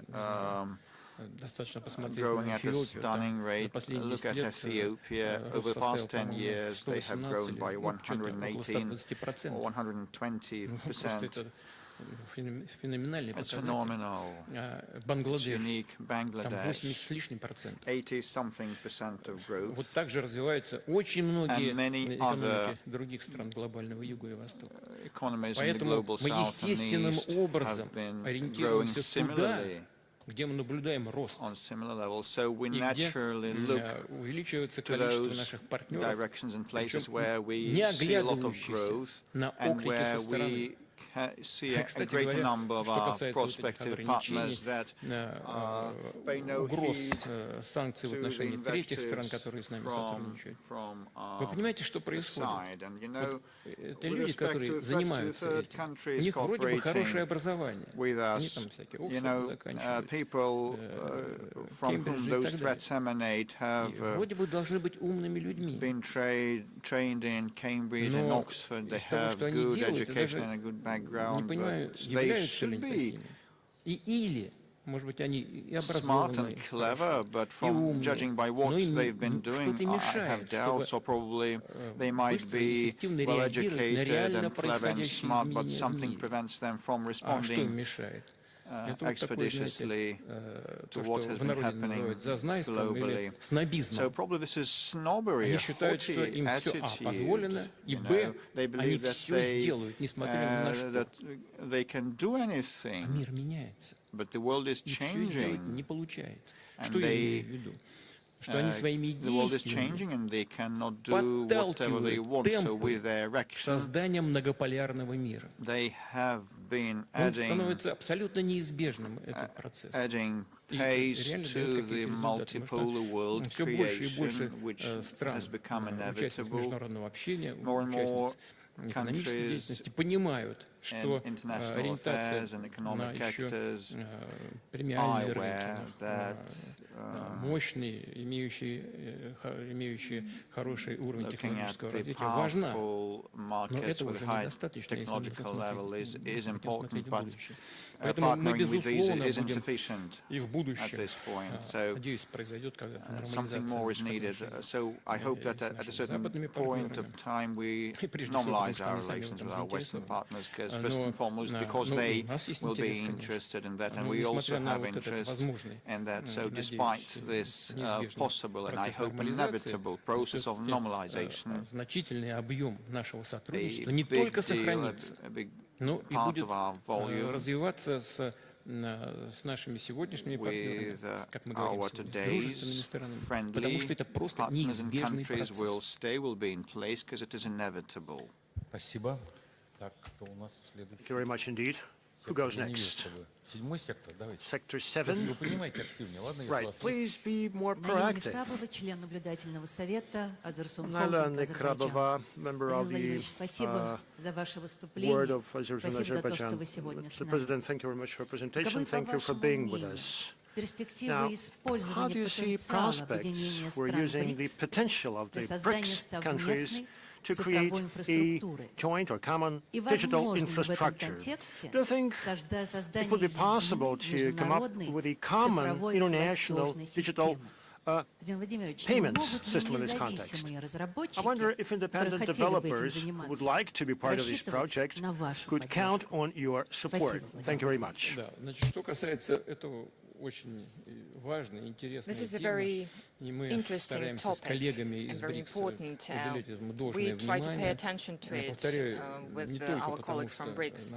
growing at a stunning rate. Look at Ethiopia. Over the past 10 years, they have grown by 118 or 120%. It's phenomenal. It's unique. Bangladesh, 80-something% of growth. And many other economies in the global South and East have been growing similarly. On similar levels, so we naturally look to those directions and places where we see a lot of growth and where we see a greater number of our prospective partners that pay no heed to the invectives from the side. And you know, with respect to third countries cooperating with us, you know, people from whom those threats emanate have been trained in Cambridge and Oxford. They have good education and a good background, but they should be smart and clever, but from judging by what they've been doing, I have doubts, or probably they might be well educated and clever and smart, but something prevents them from responding expeditiously to what has been happening globally. So probably this is snobbery, a haughty attitude. You know, they believe that they can do anything, but the world is changing, and the world is changing, and they cannot do whatever they want. So with their action, they have been adding pace to the multipolar world creation, which has become inevitable. More and more countries and international affairs and economic actors are aware that looking at the powerful markets with a high technological level is important, but partnering with these is insufficient at this point. So something more is needed. So I hope that at a certain point of time we normalize our relations with our Western partners, because first and foremost because they will be interested in that, and we also have interest in that. So despite this possible and I hope inevitable process of normalization, a big part of our volume with our today's friendly partners and countries will be in place, because it is inevitable. Thank you very much indeed. Who goes next? Sector 7. Right, please be more proactive. Nala Krabova, member of the Board of Azerbaijan. Mr. President, thank you very much for your presentation. Thank you for being with us. Now, how do you see prospects for using the potential of the BRICS countries to create a joint or common digital infrastructure. Do you think it would be possible to come up with a common international digital payments system in this context? I wonder if independent developers who would like to be part of this project could count on your support. Thank you very much. This is a very interesting topic and very important. We try to pay attention to it with our colleagues from BRICS,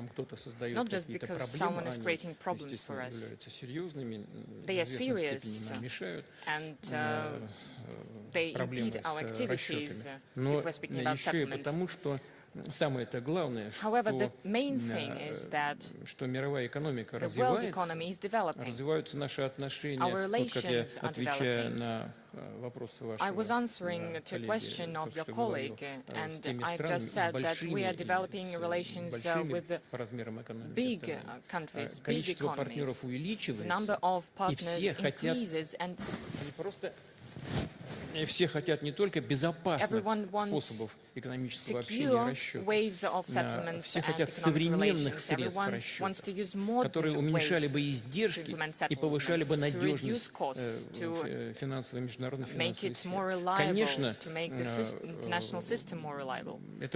not just because someone is creating problems for us. They are serious and they impede our activities if we're speaking about settlements. However, the main thing is that the world economy is developing. Our relations are developing. I was answering to a question of your colleague, and I just said that we are developing relations with big countries, big economies. The number of partners increases, and everyone wants secure ways of settlements and economic relations. Everyone wants to use modern ways to implement settlements, to reduce costs, to make it more reliable, to make the international system more reliable. This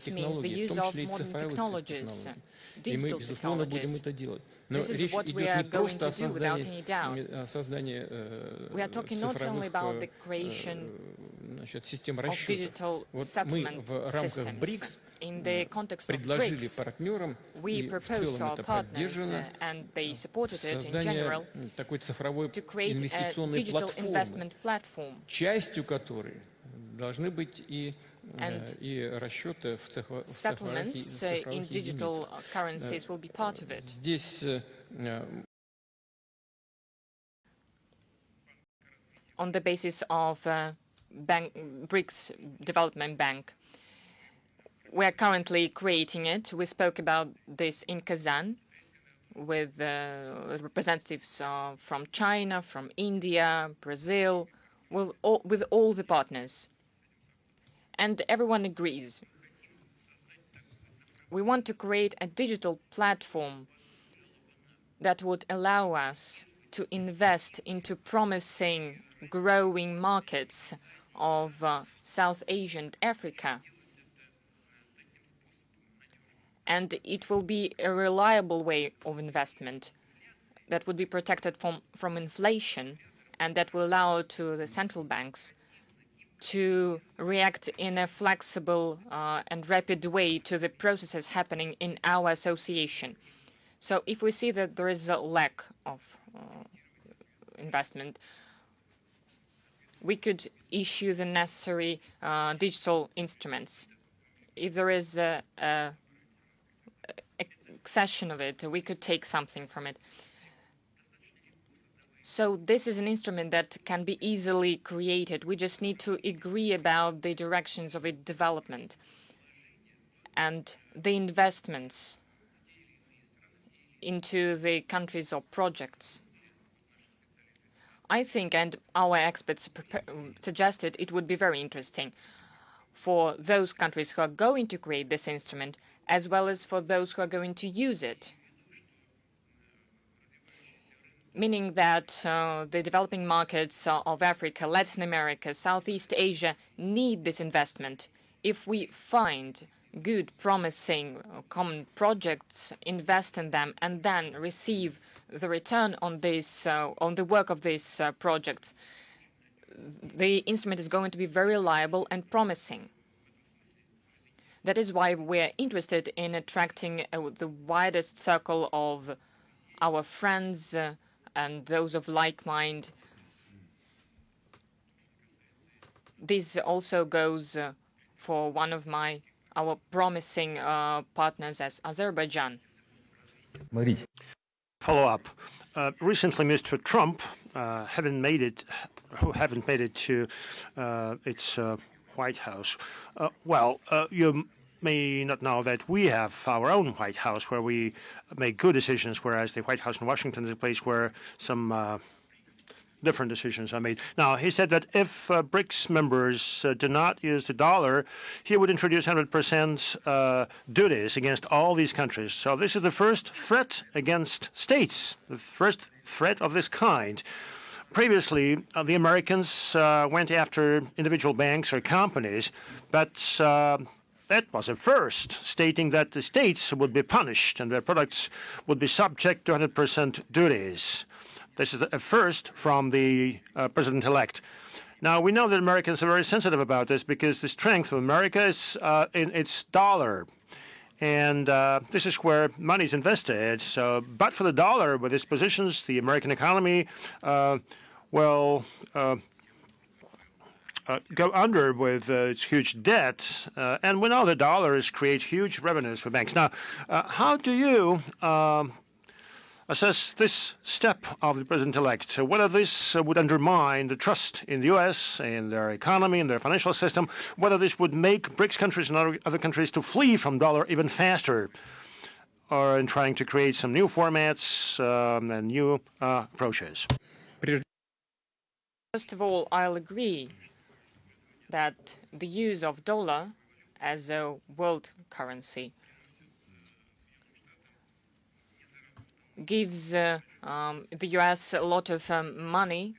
means the use of modern technologies, digital technologies. This is what we are going to do without any doubt. We are talking not only about the creation of digital settlement systems. In the context of BRICS, we proposed to our partners, and they supported it in general, to create a digital investment platform, and settlements in digital currencies will be part of it. On the basis of BRICS Development Bank, we are currently creating it. We spoke about this in Kazan with representatives from China, from India, Brazil, with all the partners. And everyone agrees. We want to create a digital platform that would allow us to invest into promising, growing markets of South Asia and Africa. And it will be a reliable way of investment that would be protected from inflation, and that will allow to the central banks to react in a flexible and rapid way to the processes happening in our association. So if we see that there is a lack of investment, we could issue the necessary digital instruments. If there is a accession of it, we could take something from it. So this is an instrument that can be easily created. We just need to agree about the directions of its development and the investments into the countries or projects. I think, and our experts suggested, it would be very interesting for those countries who are going to create this instrument, as well as for those who are going to use it. Meaning that the developing markets of Africa, Latin America, Southeast Asia need this investment. If we find good, promising common projects, invest in them, and then receive the return on this, on the work of these projects, the instrument is going to be very reliable and promising. That is why we're interested in attracting the widest circle of our friends and those of like mind. This also goes for one of our promising partners as Azerbaijan. Follow up. Recently, Mr. Trump haven't made it to its White House. You may not know that we have our own White House where we make good decisions, whereas the White House in Washington is a place where some different decisions are made. Now, he said that if BRICS members do not use the dollar, he would introduce 100% duties against all these countries. So this is the first threat against states, the first threat of this kind. Previously, the Americans went after individual banks or companies, but that was a first, stating that the states would be punished and their products would be subject to 100% duties. This is a first from the president-elect. Now, we know that Americans are very sensitive about this because the strength of America is in its dollar. And this is where money is invested. So, but for the dollar, with its positions, the American economy will go under with its huge debt. And we know the dollars create huge revenues for banks. Now, how do you assess this step of the president-elect? So whether this would undermine the trust in the U.S., in their economy, in their financial system, whether this would make BRICS countries and other countries to flee from dollar even faster, or in trying to create some new formats and new approaches. First of all, I'll agree that the use of dollar as a world currency gives the US a lot of money.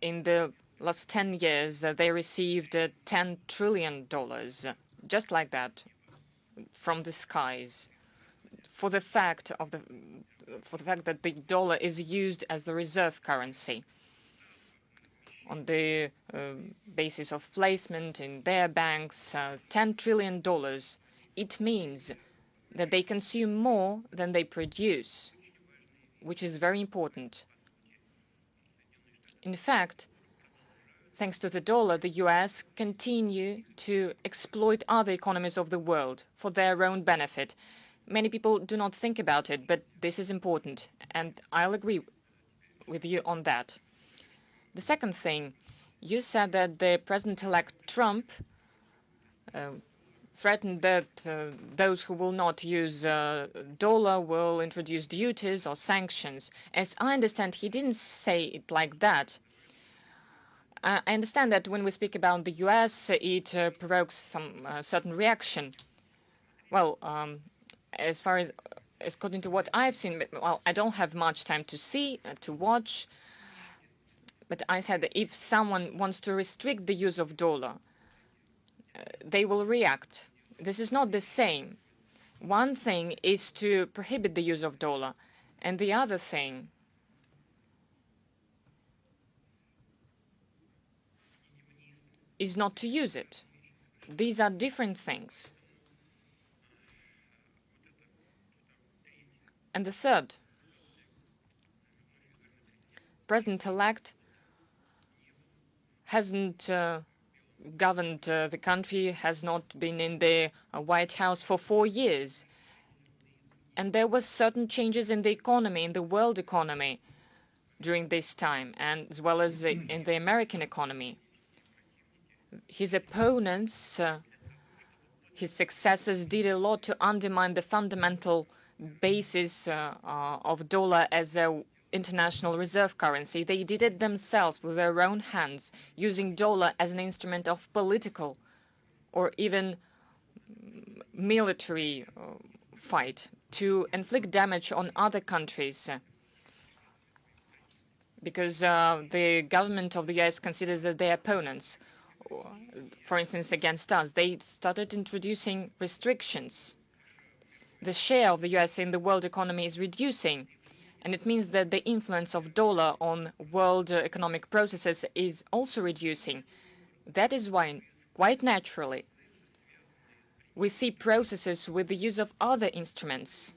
In the last 10 years, they received $10 trillion, just like that, from the skies, for the fact that the dollar is used as the reserve currency. On the basis of placement in their banks, $10 trillion, it means that they consume more than they produce, which is very important. In fact, thanks to the dollar, the US continue to exploit other economies of the world for their own benefit. Many people do not think about it, but this is important, and I'll agree with you on that. The second thing, you said that the President-elect Trump threatened that those who will not use dollar will introduce duties or sanctions. As I understand, he didn't say it like that. I understand that when we speak about the US, it provokes some certain reaction. Well, as far as according to what I've seen, well, I don't have much time to watch. But I said that if someone wants to restrict the use of dollar, they will react. This is not the same. One thing is to prohibit the use of dollar, and the other thing is not to use it. These are different things. And the third, President-elect hasn't governed the country, has not been in the White House for 4 years. And there were certain changes in the economy, in the world economy, during this time, and as well as in the American economy. His opponents, his successors, did a lot to undermine the fundamental basis of dollar as a international reserve currency. They did it themselves with their own hands, using dollar as an instrument of political or even military fight to inflict damage on other countries. Because the government of the US considers that their opponents, for instance, against us, they started introducing restrictions. The share of the US in the world economy is reducing. And it means that the influence of dollar on world economic processes is also reducing. That is why, quite naturally, we see processes with the use of other instruments.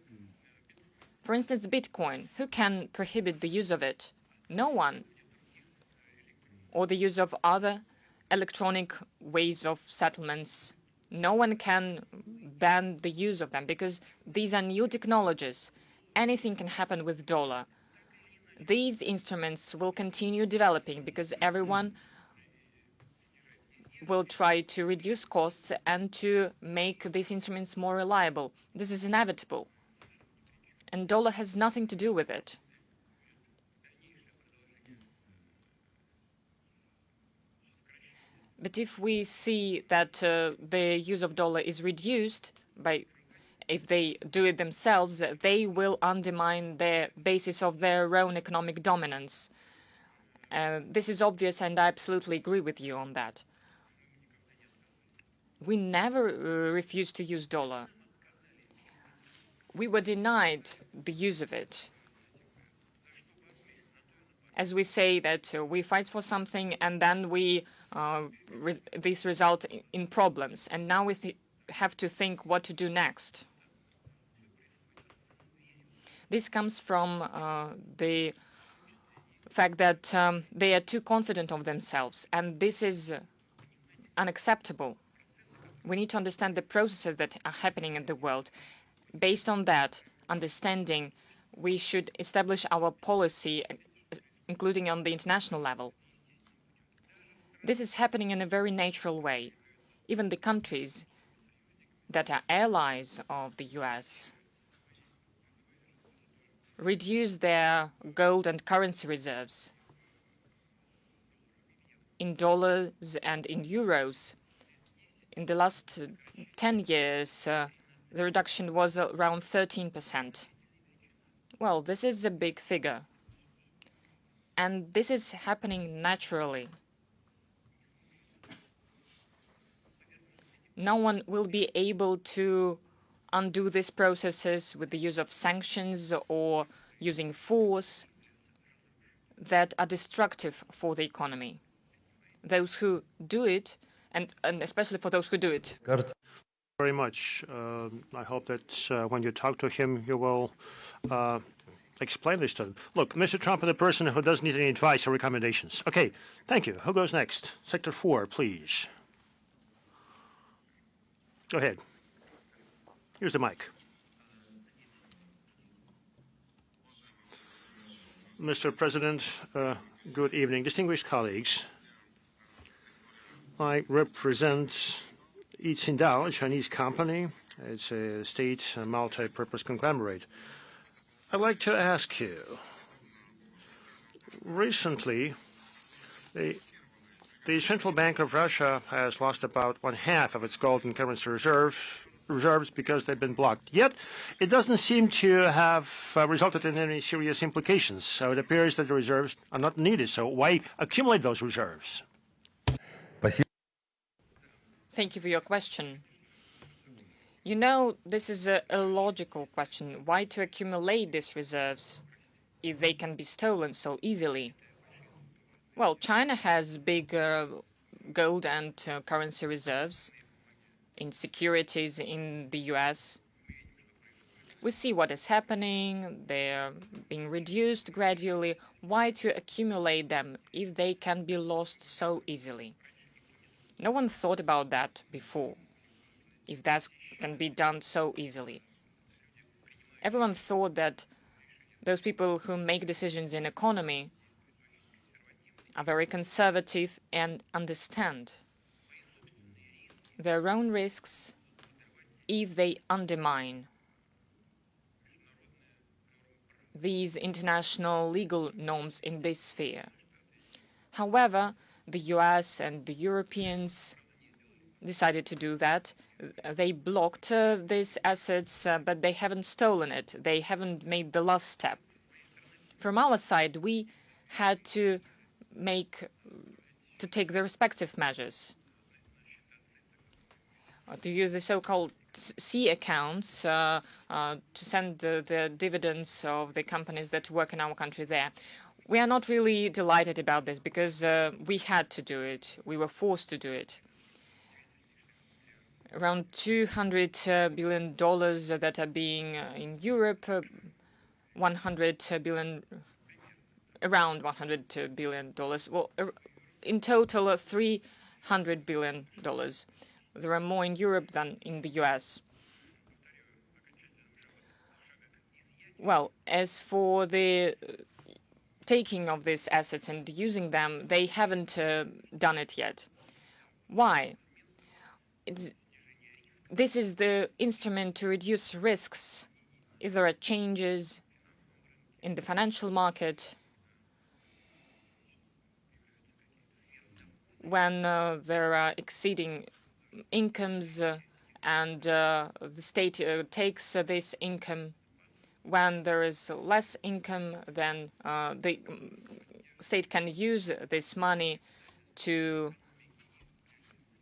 For instance, Bitcoin. Who can prohibit the use of it? No one. Or the use of other electronic ways of settlements. No one can ban the use of them because these are new technologies. Anything can happen with dollar. These instruments will continue developing because everyone will try to reduce costs and to make these instruments more reliable. This is inevitable. And dollar has nothing to do with it. But if we see that the use of dollar is reduced if they do it themselves, they will undermine the basis of their own economic dominance. This is obvious, and I absolutely agree with you on that. We never refused to use dollar. We were denied the use of it. As we say that we fight for something, and then this results in problems, and now we have to think what to do next. This comes from the fact that they are too confident of themselves, and this is unacceptable. We need to understand the processes that are happening in the world. Based on that understanding, we should establish our policy, including on the international level. This is happening in a very natural way. Even the countries that are allies of the US reduce their gold and currency reserves in dollars and in euros. In the last 10 years, the reduction was around 13%. Well, this is a big figure. And this is happening naturally. No one will be able to undo these processes with the use of sanctions or using force that are destructive for the economy. Those who do it, and especially for those who do it. Very much. I hope that when you talk to him, you will explain this to him. Look, Mr. Trump is a person who doesn't need any advice or recommendations. Okay, thank you. Who goes next? Sector 4, please. Go ahead. Here's the mic. Mr. President, good evening. Distinguished colleagues, I represent Yitsindao, a Chinese company. It's a state multi-purpose conglomerate. I'd like to ask you, recently, the Central Bank of Russia has lost about 1/2 of its gold and currency reserves because they've been blocked. Yet, it doesn't seem to have resulted in any serious implications. So it appears that the reserves are not needed. So why accumulate those reserves? Thank you for your question. You know, this is a logical question. Why to accumulate these reserves if they can be stolen so easily? Well, China has big gold and currency reserves in securities in the US. We see what is happening. They're being reduced gradually. Why to accumulate them if they can be lost so easily? No one thought about that before, if that can be done so easily. Everyone thought that those people who make decisions in economy are very conservative and understand their own risks if they undermine these international legal norms in this sphere. However, the US and the Europeans decided to do that. They blocked these assets, but they haven't stolen it. They haven't made the last step. From our side, we had to take the respective measures. To use the so-called C accounts to send the dividends of the companies that work in our country there. We are not really delighted about this because we had to do it. We were forced to do it. Around $200 billion that are being in Europe, 100 billion, around $100 billion. Well, in total, $300 billion. There are more in Europe than in the US. Well, as for the taking of these assets and using them, they haven't done it yet. Why? This is the instrument to reduce risks if there are changes in the financial market. when there are exceeding incomes and the state takes this income. When there is less income, then the state can use this money to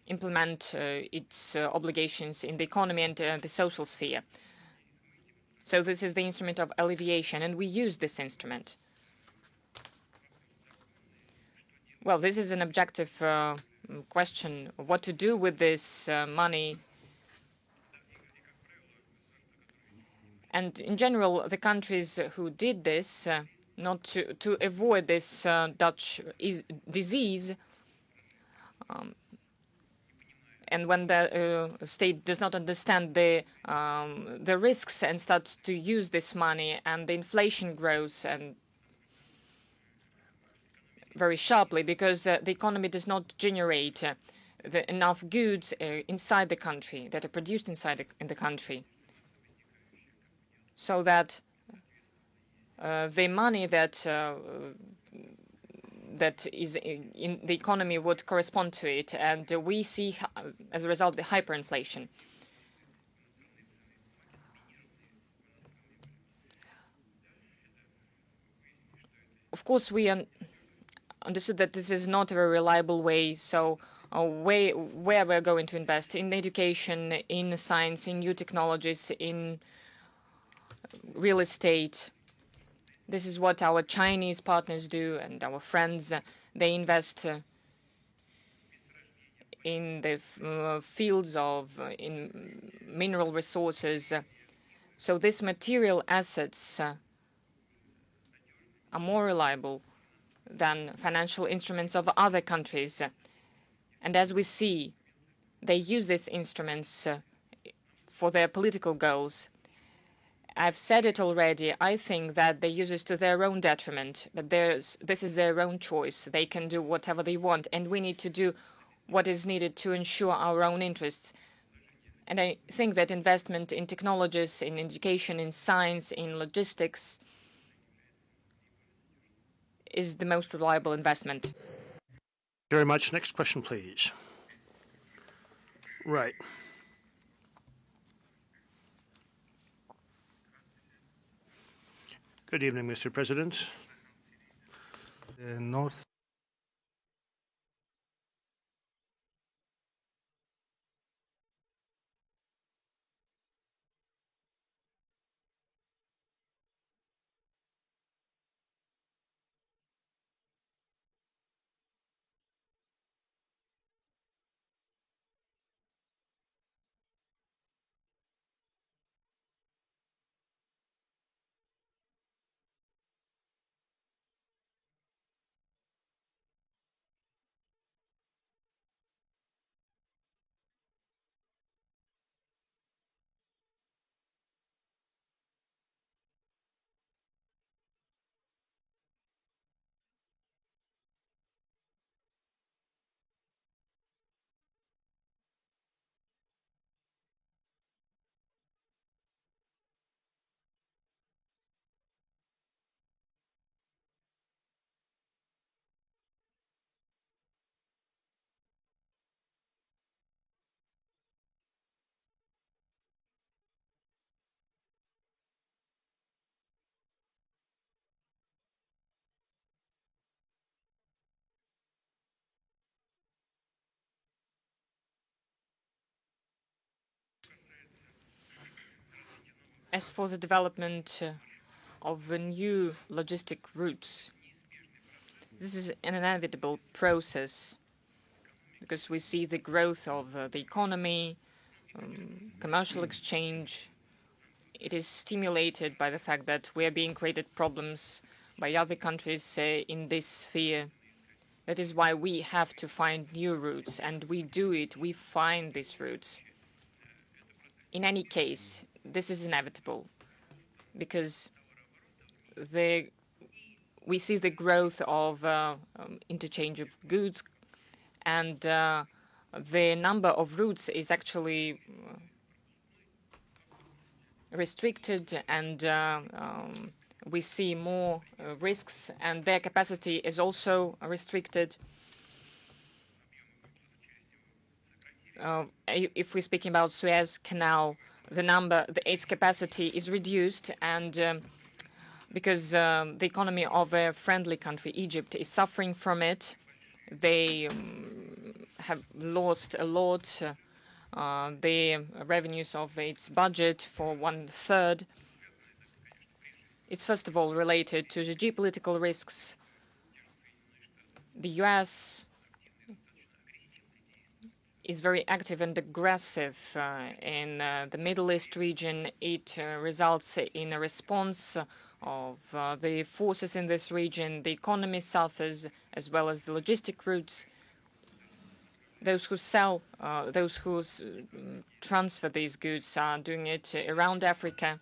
implement its obligations in the economy and the social sphere. So this is the instrument of alleviation, and we use this instrument. Well, this is an objective question, what to do with this money. And in general, the countries who did this, not to avoid this Dutch disease, and when the state does not understand the risks and starts to use this money, and the inflation grows and very sharply because the economy does not generate enough goods inside the country that are produced inside the country, so that the money that is in the economy would correspond to it, and we see as a result the hyperinflation. Of course, we understood that this is not a very reliable way, so where we're going to invest in education, in science, in new technologies, in real estate. This is what our Chinese partners do, and our friends, they invest in the fields of in mineral resources. So these material assets are more reliable than financial instruments of other countries. And as we see, they use these instruments for their political goals. I've said it already, I think that they use it to their own detriment, but this is their own choice. They can do whatever they want, and we need to do what is needed to ensure our own interests. And I think that investment in technologies, in education, in science, in logistics is the most reliable investment. Very much. Next question, please. Right. Good evening, Mr. President. The North As for the development of new logistic routes, this is an inevitable process because we see the growth of the economy, commercial exchange. It is stimulated by the fact that we are being created problems by other countries in this sphere. That is why we have to find new routes, and we do it. We find these routes. In any case, this is inevitable because we see the growth of interchange of goods, and the number of routes is actually restricted, and we see more risks, and their capacity is also restricted. if we're speaking about Suez Canal, its capacity is reduced, and because the economy of a friendly country, Egypt, is suffering from it. They have lost a lot, the revenues of its budget for 1/3. It's first of all related to the geopolitical risks. The US is very active and aggressive in the Middle East region. It results in a response of the forces in this region. The economy suffers, as well as the logistic routes. Those who transfer these goods are doing it around Africa.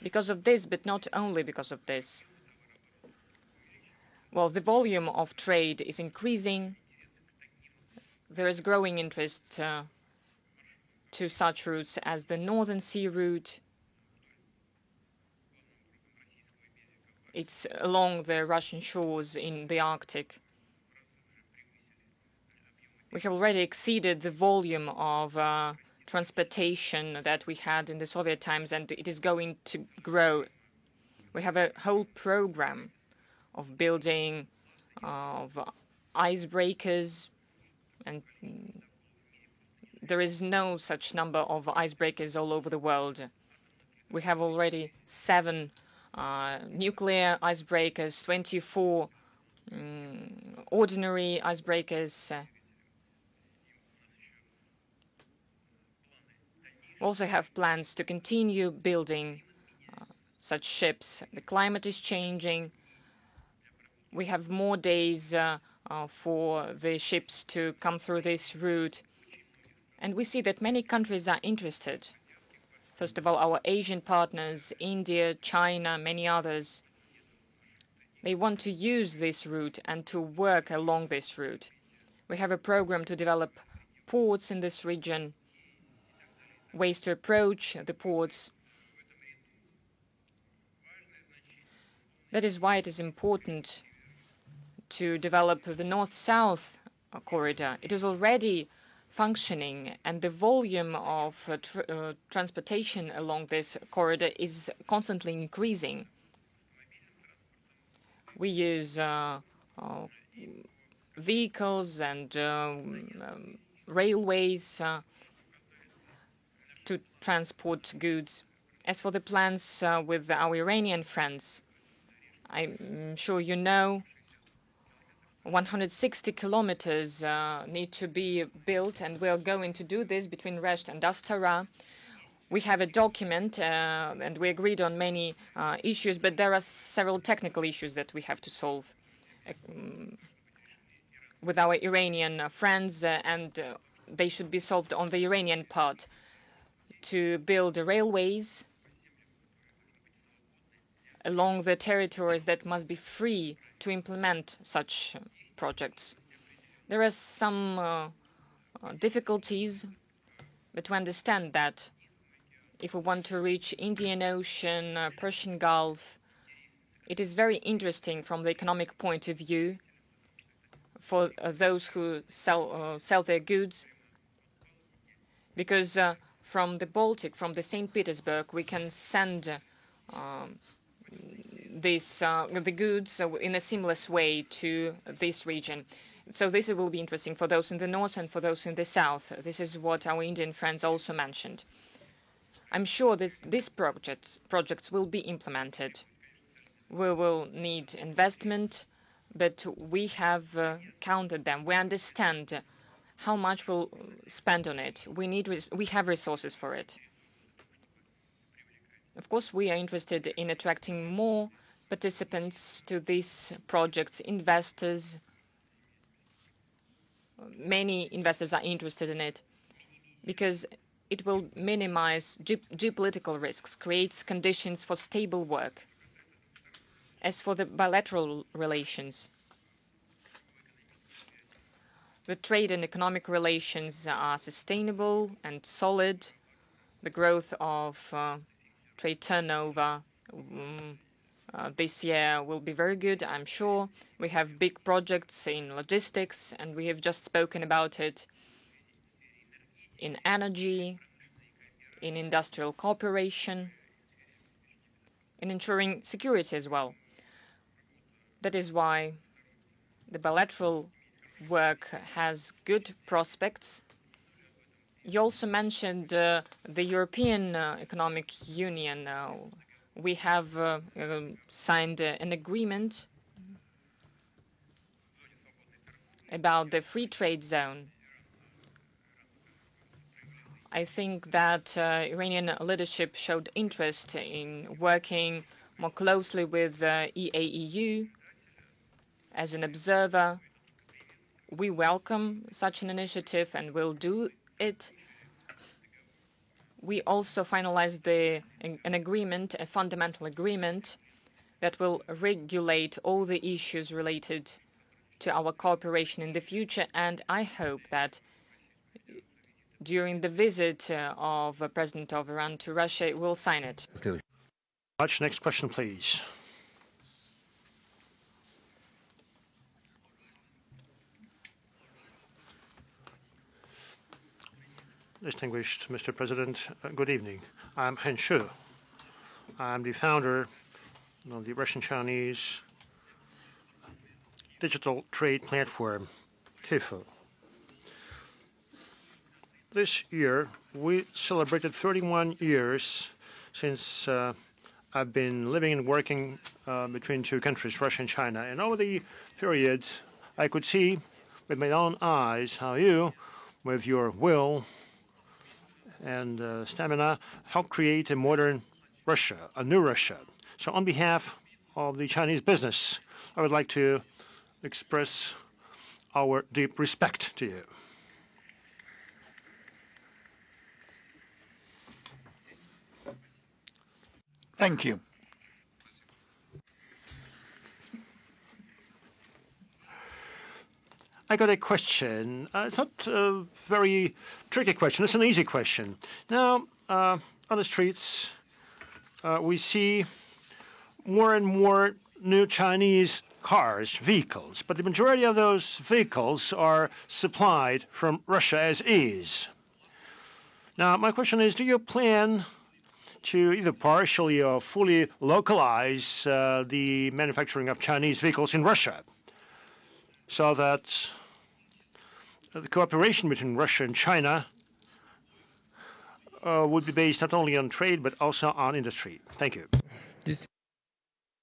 Because of this, but not only because of this, well, the volume of trade is increasing. There is growing interest to such routes as the Northern Sea route. It's along the Russian shores in the Arctic. We have already exceeded the volume of transportation that we had in the Soviet times, and it is going to grow. We have a whole program of building of icebreakers, and there is no such number of icebreakers all over the world. We have already 7 nuclear icebreakers, 24 ordinary icebreakers. We also have plans to continue building such ships. The climate is changing. We have more days for the ships to come through this route. And we see that many countries are interested. First of all, our Asian partners, India, China, many others. They want to use this route and to work along this route. We have a program to develop ports in this region, ways to approach the ports. That is why it is important to develop the north-south corridor. It is already functioning, and the volume of transportation along this corridor is constantly increasing. We use vehicles and railways to transport goods. As for the plans with our Iranian friends, I'm sure you know 160 kilometers need to be built, and we are going to do this between Resht and Astara. We have a document, and we agreed on many issues, but there are several technical issues that we have to solve with our Iranian friends, and they should be solved on the Iranian part. To build railways along the territories that must be free to implement such projects. There are some difficulties, but we understand that if we want to reach Indian Ocean, Persian Gulf, it is very interesting from the economic point of view for those who sell their goods, because from the Baltic, from the St. Petersburg, we can send the goods in a seamless way to this region. So this will be interesting for those in the north and for those in the south. This is what our Indian friends also mentioned. I'm sure these projects will be implemented. We will need investment, but we have counted them. We understand how much we'll spend on it. We have resources for it. Of course, we are interested in attracting more participants to these projects, investors. Many investors are interested in it because it will minimize geopolitical risks, creates conditions for stable work. As for the bilateral relations, the trade and economic relations are sustainable and solid. The growth of trade turnover this year will be very good, I'm sure. We have big projects in logistics, and we have just spoken about it. in energy, in industrial cooperation, in ensuring security as well. That is why the bilateral work has good prospects. You also mentioned the European Economic Union. We have signed an agreement about the free trade zone. I think that Iranian leadership showed interest in working more closely with the EAEU as an observer. We welcome such an initiative and will do it. We also finalized an agreement, a fundamental agreement, that will regulate all the issues related to our cooperation in the future, and I hope that during the visit of the President of Iran to Russia, we'll sign it. Next question, please. Distinguished Mr. President, good evening. I'm Hen Shu. I'm the founder of the Russian-Chinese digital trade platform, TIFO. This year, we celebrated 31 years since I've been living and working between two countries, Russia and China. And over the period, I could see with my own eyes how you, with your will and stamina, help create a modern Russia, a new Russia. So on behalf of the Chinese business, I would like to express our deep respect to you. Thank you. I got a question. It's not a very tricky question. It's an easy question. Now, on the streets, we see more and more new Chinese cars, vehicles, but the majority of those vehicles are supplied from Russia as is. Now, my question is, do you plan to either partially or fully localize the manufacturing of Chinese vehicles in Russia, so that the cooperation between Russia and China would be based not only on trade but also on industry? Thank you.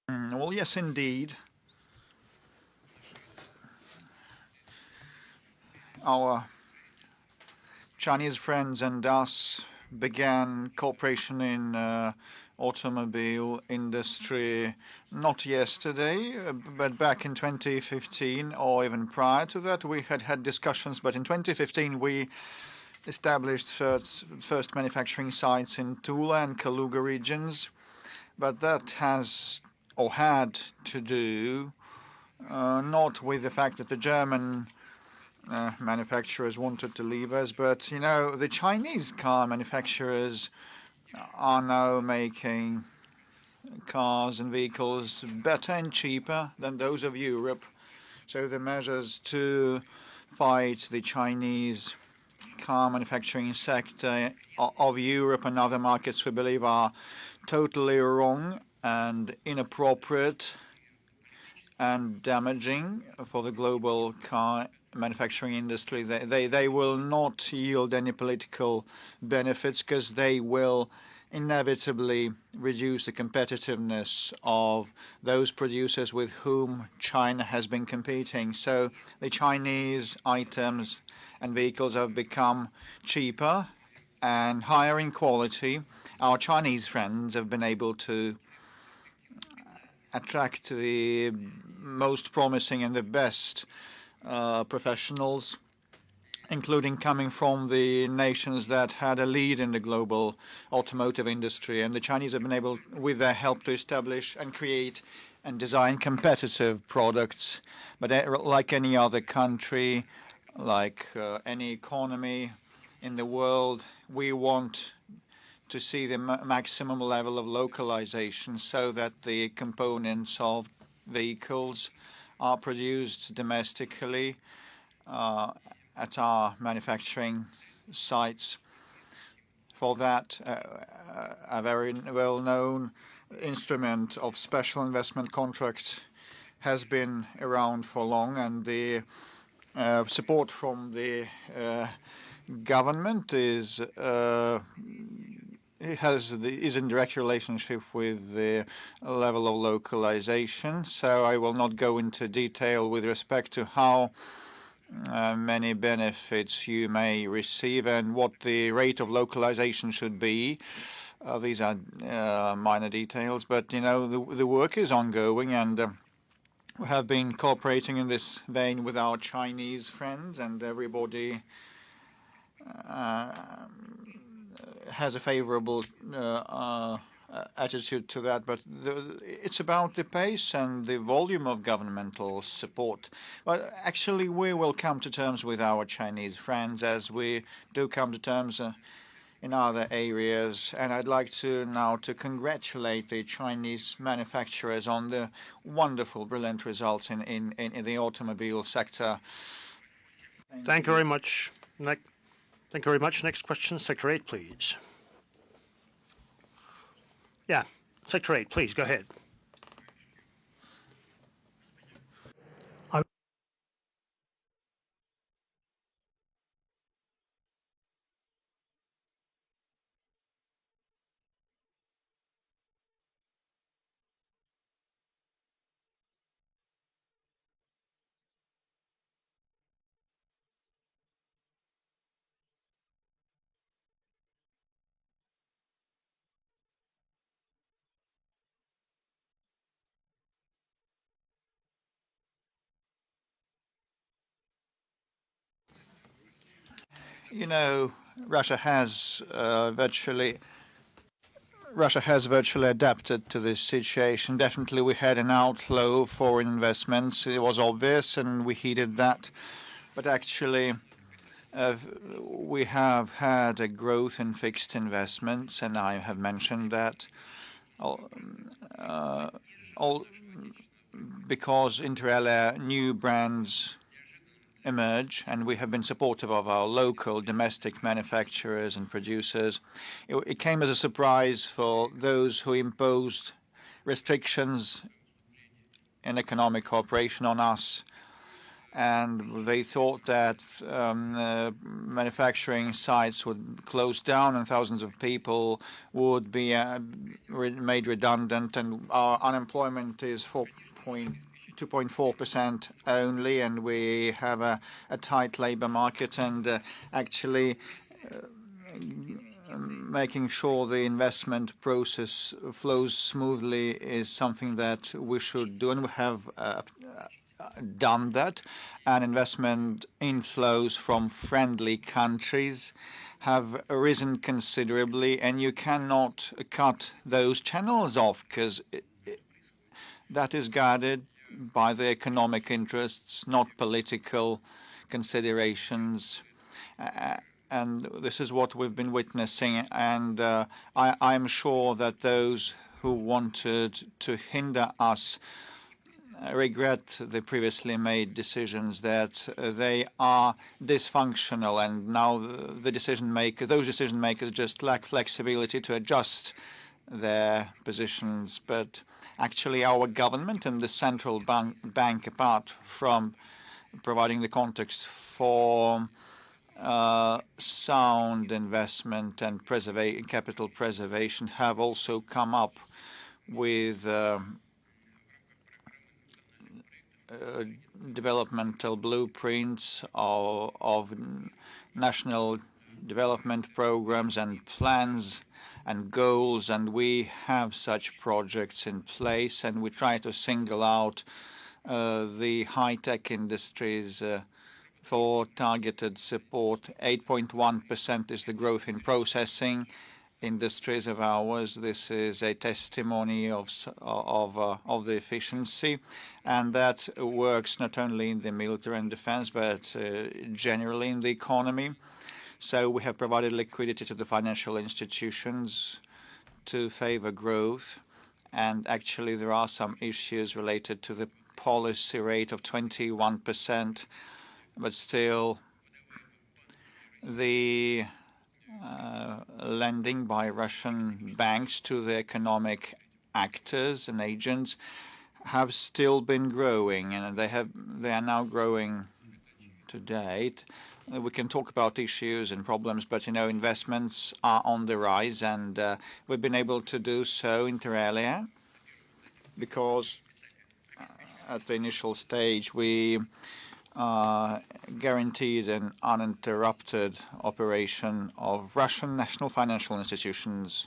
Well, yes, indeed. Our Chinese friends and us began cooperation in automobile industry not yesterday, but back in 2015 or even prior to that. We had discussions, but in 2015 we established first manufacturing sites in Tula and Kaluga regions. But that has or had to do not with the fact that the German manufacturers wanted to leave us, but, you know, the Chinese car manufacturers are now making cars and vehicles better and cheaper than those of Europe. So the measures to fight the Chinese car manufacturing sector of Europe and other markets, we believe, are totally wrong and inappropriate and damaging for the global car manufacturing industry. They will not yield any political benefits because they will inevitably reduce the competitiveness of those producers with whom China has been competing. So the Chinese items and vehicles have become cheaper and higher in quality. Our Chinese friends have been able to attract the most promising and the best professionals, including coming from the nations that had a lead in the global automotive industry. And the Chinese have been able, with their help, to establish and create and design competitive products. But like any other country, like any economy in the world, we want to see the maximum level of localization so that the components of vehicles are produced domestically at our manufacturing sites. For that, a very well-known instrument of special investment contract has been around for long, and the support from the government is in direct relationship with the level of localization. So I will not go into detail with respect to how many benefits you may receive and what the rate of localization should be. These are minor details, but you know the work is ongoing, and we have been cooperating in this vein with our Chinese friends, and everybody has a favorable attitude to that, but it's about the pace and the volume of governmental support. But actually, we will come to terms with our Chinese friends as we do come to terms in other areas. And I'd like to now congratulate the Chinese manufacturers on the wonderful, brilliant results in the automobile sector. Thank you very much. Thank you very much. Next question, Sector 8, please. Yeah, Sector 8, please, go ahead. You know, Russia has virtually adapted to this situation. Definitely, we had an outflow of foreign investments. It was obvious, and we heeded that. But actually, we have had a growth in fixed investments, and I have mentioned that. Because inter alia new brands emerge, and we have been supportive of our local domestic manufacturers and producers. It came as a surprise for those who imposed restrictions in economic cooperation on us, and they thought that manufacturing sites would close down and thousands of people would be made redundant, and our unemployment is 2.4% only, and we have a tight labor market, and actually making sure the investment process flows smoothly is something that we should do, and we have done that. And investment inflows from friendly countries have risen considerably, and you cannot cut those channels off because that is guarded by the economic interests, not political considerations. And this is what we've been witnessing. And I'm sure that those who wanted to hinder us regret the previously made decisions, that they are dysfunctional, and now those decision makers just lack flexibility to adjust their positions. But actually, our government and the central bank, apart from providing the context for sound investment and capital preservation, have also come up with developmental blueprints of national development programs and plans and goals, and we have such projects in place, and we try to single out the high-tech industries for targeted support. 8.1% is the growth in processing industries of ours. This is a testimony of the efficiency, and that works not only in the military and defense, but generally in the economy. So we have provided liquidity to the financial institutions to favor growth, and actually there are some issues related to the policy rate of 21%, but still the lending by Russian banks to the economic actors and agents have still been growing, and they are now growing to date. We can talk about issues and problems, but investments are on the rise, and we've been able to do so inter alia because at the initial stage we guaranteed an uninterrupted operation of Russian national financial institutions.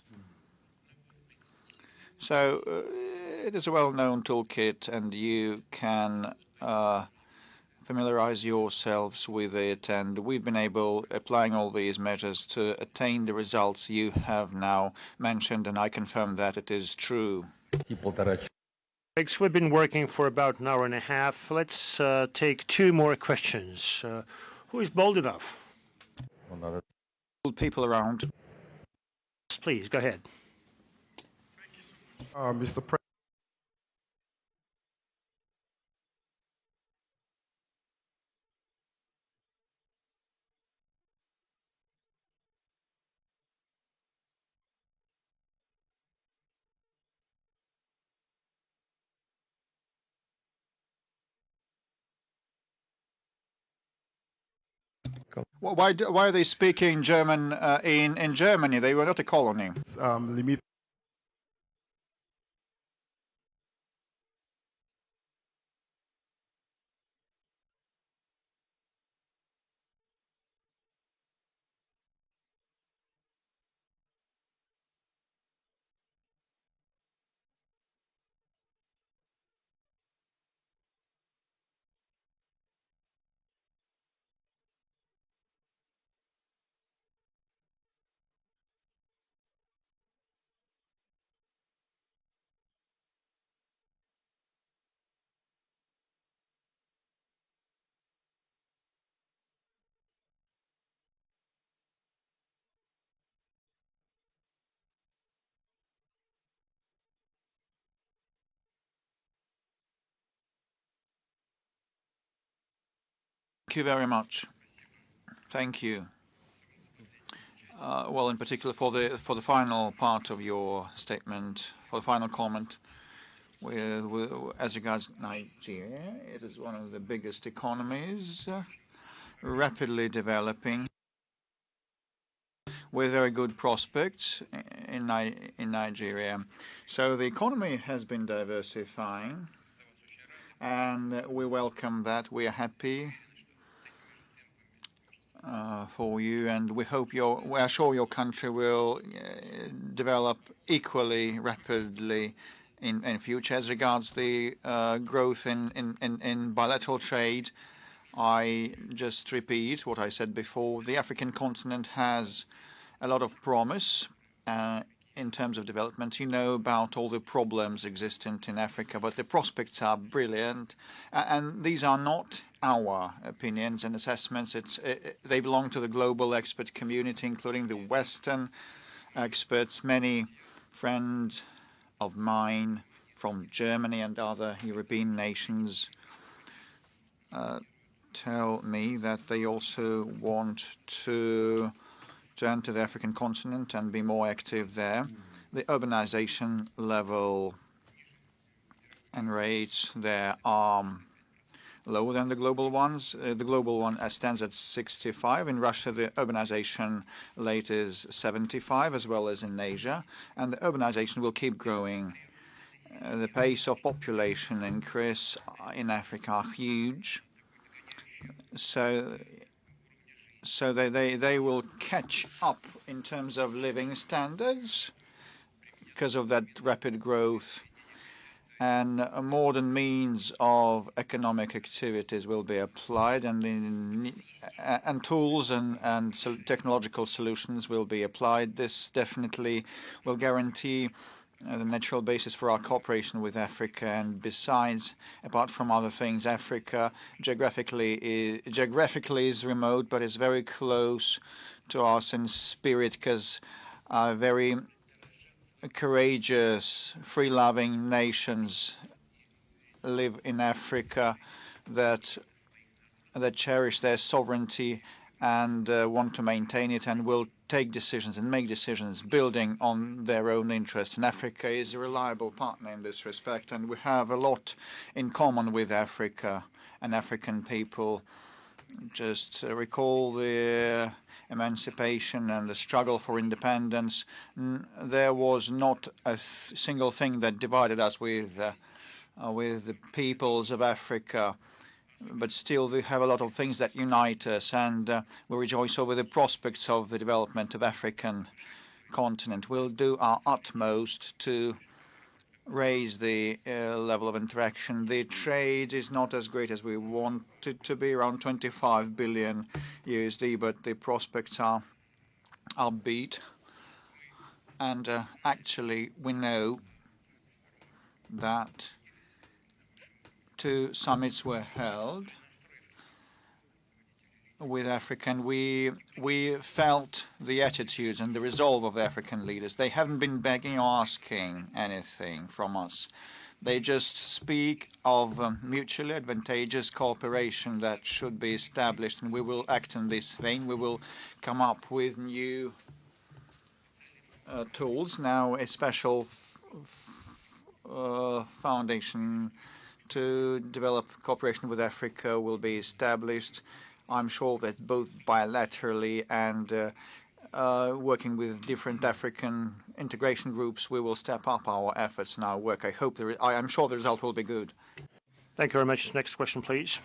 So it is a well-known toolkit, and you can familiarize yourselves with it, and we've been applying all these measures to attain the results you have now mentioned, and I confirm that it is true. We've been working for about an hour and a half. Let's take two more questions. Who is bold enough? People around. Please, go ahead. Mr. President. Why are they speaking German in Germany? They were not a colony. Thank you very much. Thank you. Well, in particular for the final part of your statement, for the final comment, as regards Nigeria, it is one of the biggest economies, rapidly developing, with very good prospects in Nigeria. So the economy has been diversifying, and we welcome that. We are happy for you, and we are sure your country will develop equally rapidly in future. As regards the growth in bilateral trade, I just repeat what I said before. The African continent has a lot of promise in terms of development. You know about all the problems existent in Africa, but the prospects are brilliant. And these are not our opinions and assessments. They belong to the global expert community, including the Western experts. Many friends of mine from Germany and other European nations tell me that they also want to enter the African continent and be more active there. The urbanization level and rates there are lower than the global ones. The global one stands at 65. In Russia, the urbanization rate is 75, as well as in Asia. And the urbanization will keep growing. The pace of population increase in Africa are huge. So they will catch up in terms of living standards because of that rapid growth, and modern means of economic activities will be applied, and tools and technological solutions will be applied. This definitely will guarantee the natural basis for our cooperation with Africa. And besides, apart from other things, Africa geographically is remote, but it's very close to us in spirit, because very courageous, free-loving nations live in Africa that cherish their sovereignty and want to maintain it and will take decisions and make decisions building on their own interests. And Africa is a reliable partner in this respect, and we have a lot in common with Africa and African people. Just recall the emancipation and the struggle for independence. There was not a single thing that divided us with the peoples of Africa. But still, we have a lot of things that unite us, and we rejoice over the prospects of the development of African continent. We'll do our utmost to raise the level of interaction. The trade is not as great as we want it to be, around 25 billion USD, but the prospects are upbeat. And actually, we know that 2 summits were held with Africa, and we felt the attitudes and the resolve of African leaders. They haven't been begging or asking anything from us. They just speak of mutually advantageous cooperation that should be established, and we will act in this vein. We will come up with new tools. Now a special foundation to develop cooperation with Africa will be established. I'm sure that both bilaterally and working with different African integration groups, we will step up our efforts and our work. I'm sure the result will be good. Thank you very much. Next question, please.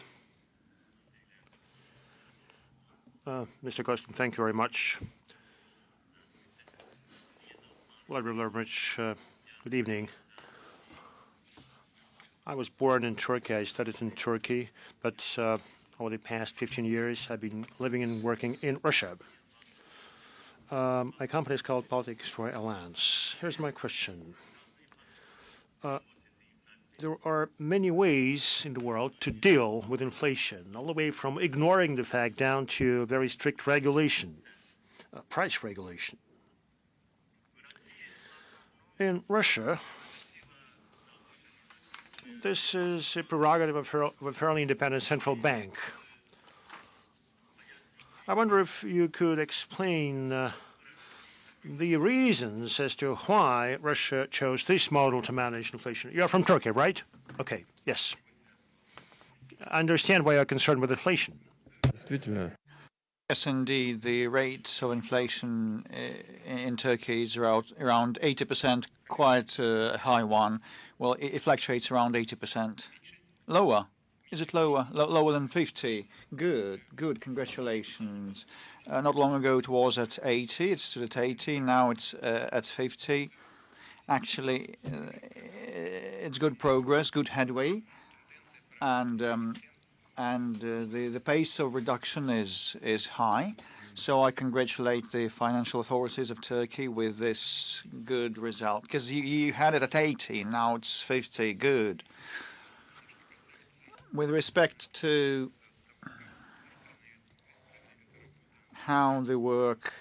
Mr. Kostin, thank you very much. Vladimir Vladimirovich, good evening. I was born in Turkey. I studied in Turkey, but over the past 15 years, I've been living and working in Russia. My company is called Baltic Destroy Alliance. Here's my question. There are many ways in the world to deal with inflation, all the way from ignoring the fact down to very strict regulation, price regulation. In Russia, this is a prerogative of a fairly independent central bank. I wonder if you could explain the reasons as to why Russia chose this model to manage inflation. You're from Turkey, right? Okay, yes. I understand why you're concerned with inflation. Yes, indeed. The rate of inflation in Turkey is around 80%, quite a high one. Well, it fluctuates around 80%. Lower? Is it lower? Lower than 50? Good, good. Congratulations. Not long ago it was at 80. It stood at 80. Now it's at 50. Actually, it's good progress, good headway, and the pace of reduction is high. So I congratulate the financial authorities of Turkey with this good result, because you had it at 80, now it's 50. Good. With respect to how the work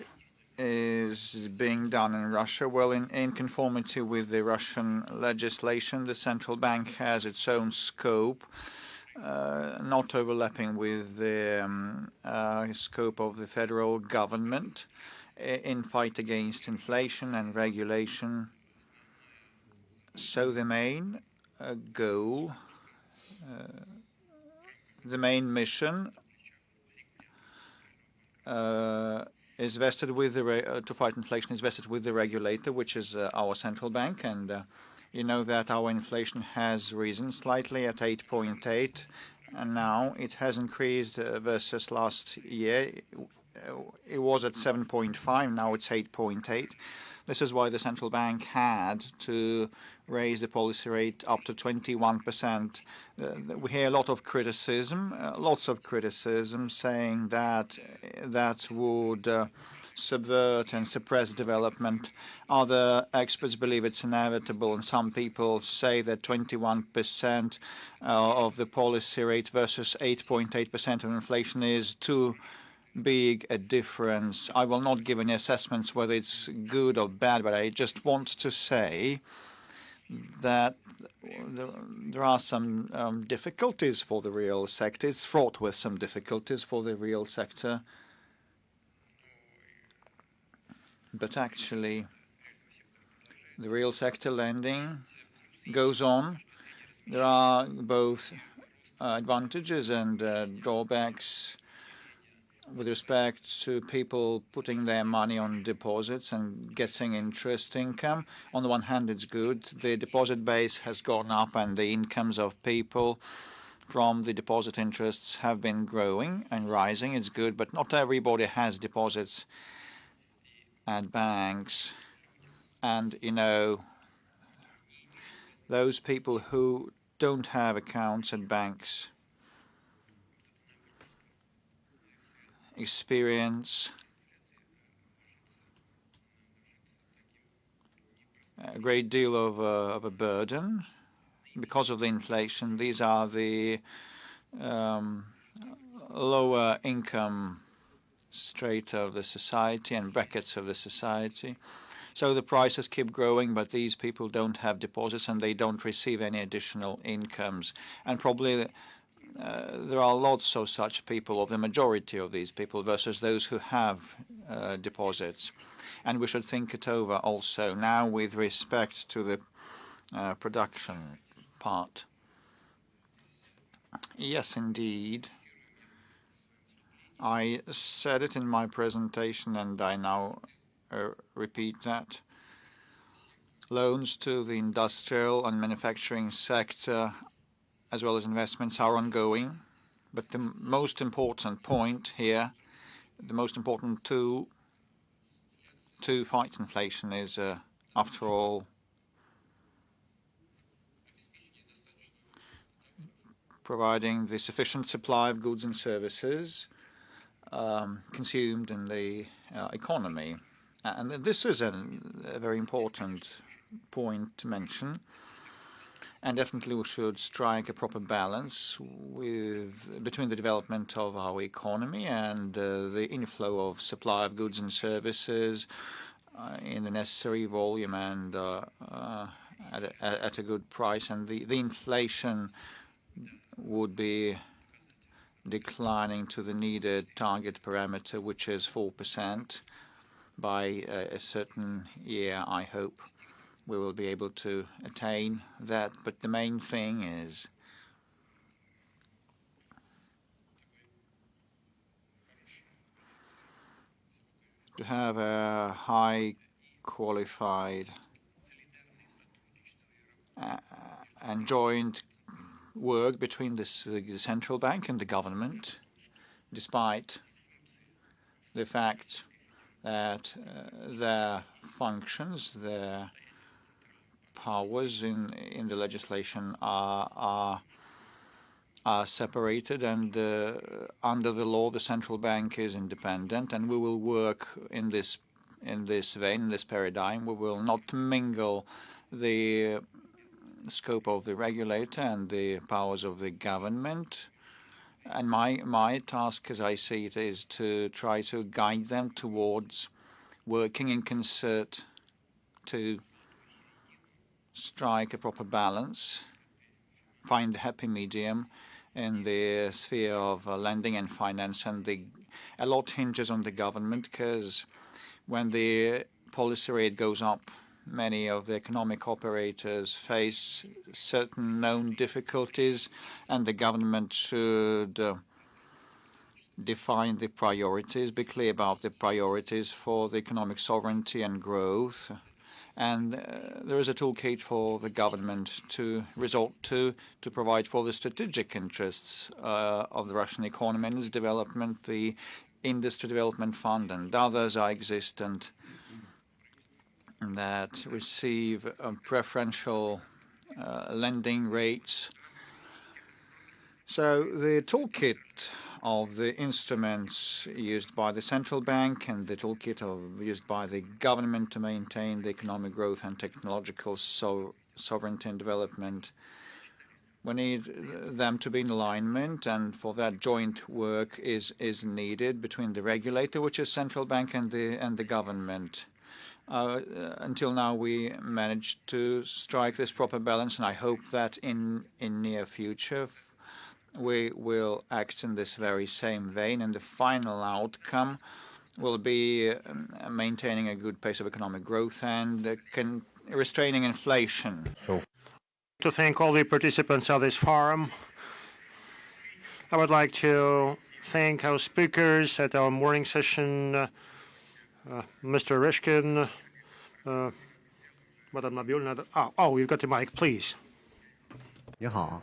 is being done in Russia, well, in conformity with the Russian legislation, the central bank has its own scope, not overlapping with the scope of the federal government in fight against inflation and regulation. So the main goal, the main mission is vested with the to fight inflation is vested with the regulator, which is our central bank, and you know that our inflation has risen slightly at 8.8, and now it has increased versus last year. It was at 7.5, now it's 8.8. This is why the central bank had to raise the policy rate up to 21%. We hear a lot of criticism, lots of criticism, saying that that would subvert and suppress development. Other experts believe it's inevitable, and some people say that 21% of the policy rate versus 8.8% of inflation is too big a difference. I will not give any assessments whether it's good or bad, but I just want to say that there are some difficulties for the real sector. It's fraught with some difficulties for the real sector. but actually the real sector lending goes on. There are both advantages and drawbacks with respect to people putting their money on deposits and getting interest income. On the one hand, it's good. The deposit base has gone up and the incomes of people from the deposit interests have been growing and rising. It's good, but not everybody has deposits at banks. And, you know, those people who don't have accounts at banks experience a great deal of a burden because of the inflation. These are the lower income strata of the society and brackets of the society. So the prices keep growing, but these people don't have deposits and they don't receive any additional incomes. And probably there are lots of such people, or the majority of these people, versus those who have deposits. And we should think it over also now with respect to the production part. Yes, indeed. I said it in my presentation and I now repeat that. Loans to the industrial and manufacturing sector as well as investments are ongoing, but the most important point here, the most important tool to fight inflation is, after all, providing the sufficient supply of goods and services consumed in the economy. And this is a very important point to mention. And definitely we should strike a proper balance between the development of our economy and the inflow of supply of goods and services in the necessary volume and at a good price. And the inflation would be declining to the needed target parameter, which is 4%. By a certain year, I hope we will be able to attain that. But the main thing is to have a high qualified and joint work between the central bank and the government, despite the fact that their functions, their powers in the legislation are separated, and under the law the central bank is independent, and we will work in this vein, in this paradigm. We will not mingle the scope of the regulator and the powers of the government. And my task, as I see it, is to try to guide them towards working in concert to strike a proper balance, find a happy medium in the sphere of lending and finance. And a lot hinges on the government, because when the policy rate goes up, many of the economic operators face certain known difficulties, and the government should define the priorities, be clear about the priorities for the economic sovereignty and growth. And there is a toolkit for the government to resort to provide for the strategic interests of the Russian economy and its development. The Industry Development Fund and others are existent that receive preferential lending rates. So the toolkit of the instruments used by the central bank and the toolkit used by the government to maintain the economic growth and technological sovereignty and development, we need them to be in alignment, and for that joint work is needed between the regulator, which is central bank, and the government. Until now we managed to strike this proper balance, and I hope that in near future we will act in this very same vein, and the final outcome will be maintaining a good pace of economic growth and restraining inflation. To thank all the participants of this forum. I would like to thank our speakers at our morning session, Mr. Rishkin, Madam Nabiulna. Oh, you've got the mic, please. 你好。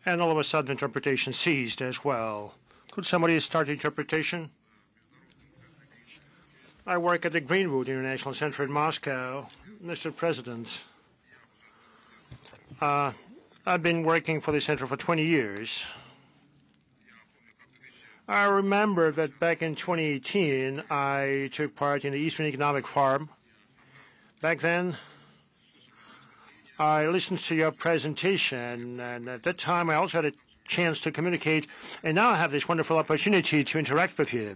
And all of a sudden, interpretation ceased as well. Could somebody start interpretation? I work at the Greenwood International Center in Moscow. Mr. President, I've been working for the center for 20 years. I remember that back in 2018, I took part in the Eastern Economic Forum. Back then, I listened to your presentation, and at that time, I also had a chance to communicate, and now I have this wonderful opportunity to interact with you.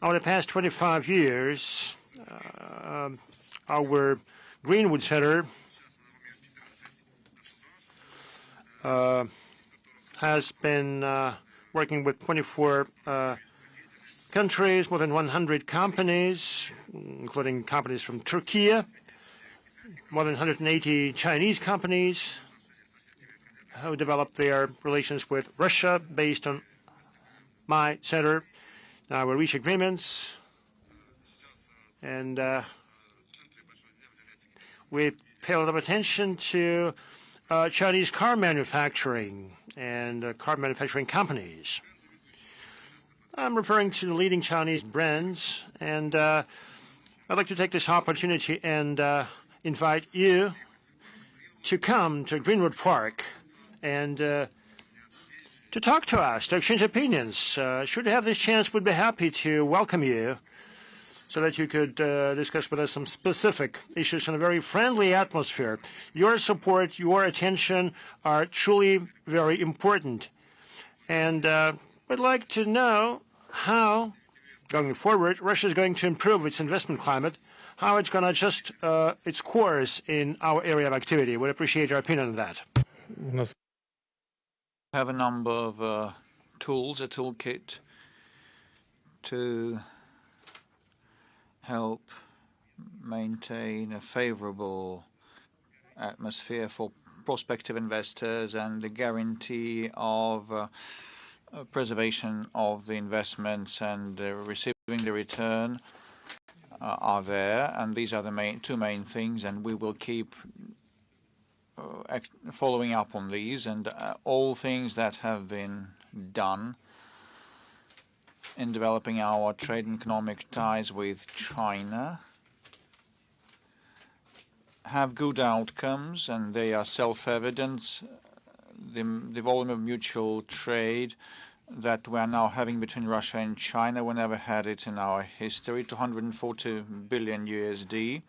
Over the past 25 years, our Greenwood Center has been working with 24 countries, more than 100 companies, including companies from Turkiye, more than 180 Chinese companies who developed their relations with Russia based on my center. Now we reach agreements, and we pay a lot of attention to Chinese car manufacturing and car manufacturing companies. I'm referring to the leading Chinese brands, and I'd like to take this opportunity and invite you to come to Greenwood Park and to talk to us, to exchange opinions. Should you have this chance, we'd be happy to welcome you so that you could discuss with us some specific issues in a very friendly atmosphere. Your support, your attention are truly very important. And we'd like to know how, going forward, Russia is going to improve its investment climate, how it's going to adjust its course in our area of activity. We'd appreciate your opinion on that. Have a number of tools, a toolkit to help maintain a favorable atmosphere for prospective investors, and the guarantee of preservation of the investments and receiving the return are there, and these are the two main things, and we will keep following up on these, and all things that have been done in developing our trade and economic ties with China have good outcomes, and they are self-evident. The volume of mutual trade that we are now having between Russia and China, we never had it in our history, 240 billion USD,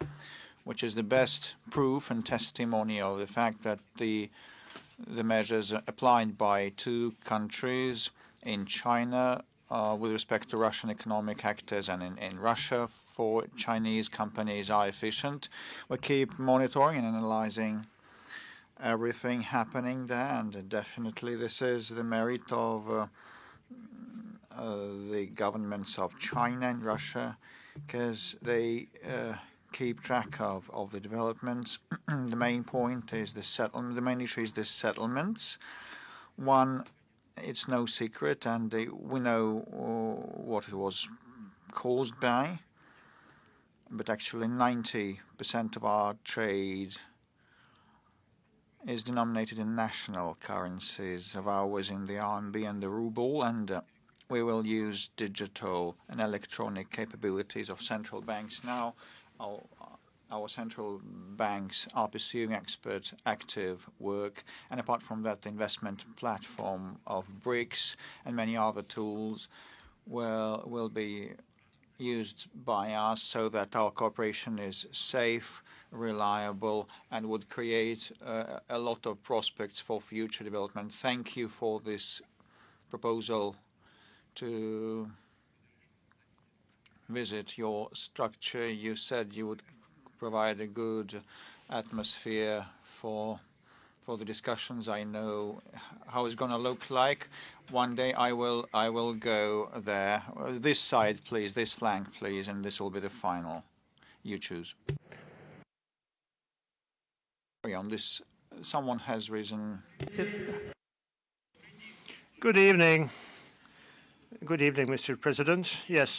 which is the best proof and testimony of the fact that the measures applied by two countries in China with respect to Russian economic actors and in Russia for Chinese companies are efficient. We keep monitoring and analyzing everything happening there, and definitely this is the merit of the governments of China and Russia, because they keep track of the developments. The main point is the settlement. The main issue is the settlements. One, it's no secret, and we know what it was caused by, but actually 90% of our trade is denominated in national currencies of ours, in the RMB and the ruble, and we will use digital and electronic capabilities of central banks now. Our central banks are pursuing active work, and apart from that, the investment platform of BRICS and many other tools will be used by us so that our cooperation is safe, reliable, and would create a lot of prospects for future development. Thank you for this proposal to visit your structure. You said you would provide a good atmosphere for the discussions. I know how it's going to look like. One day I will go there. This side, please, this flank, please, and this will be the final. You choose. On this, someone has risen. Good evening. Good evening, Mr. President. Yes,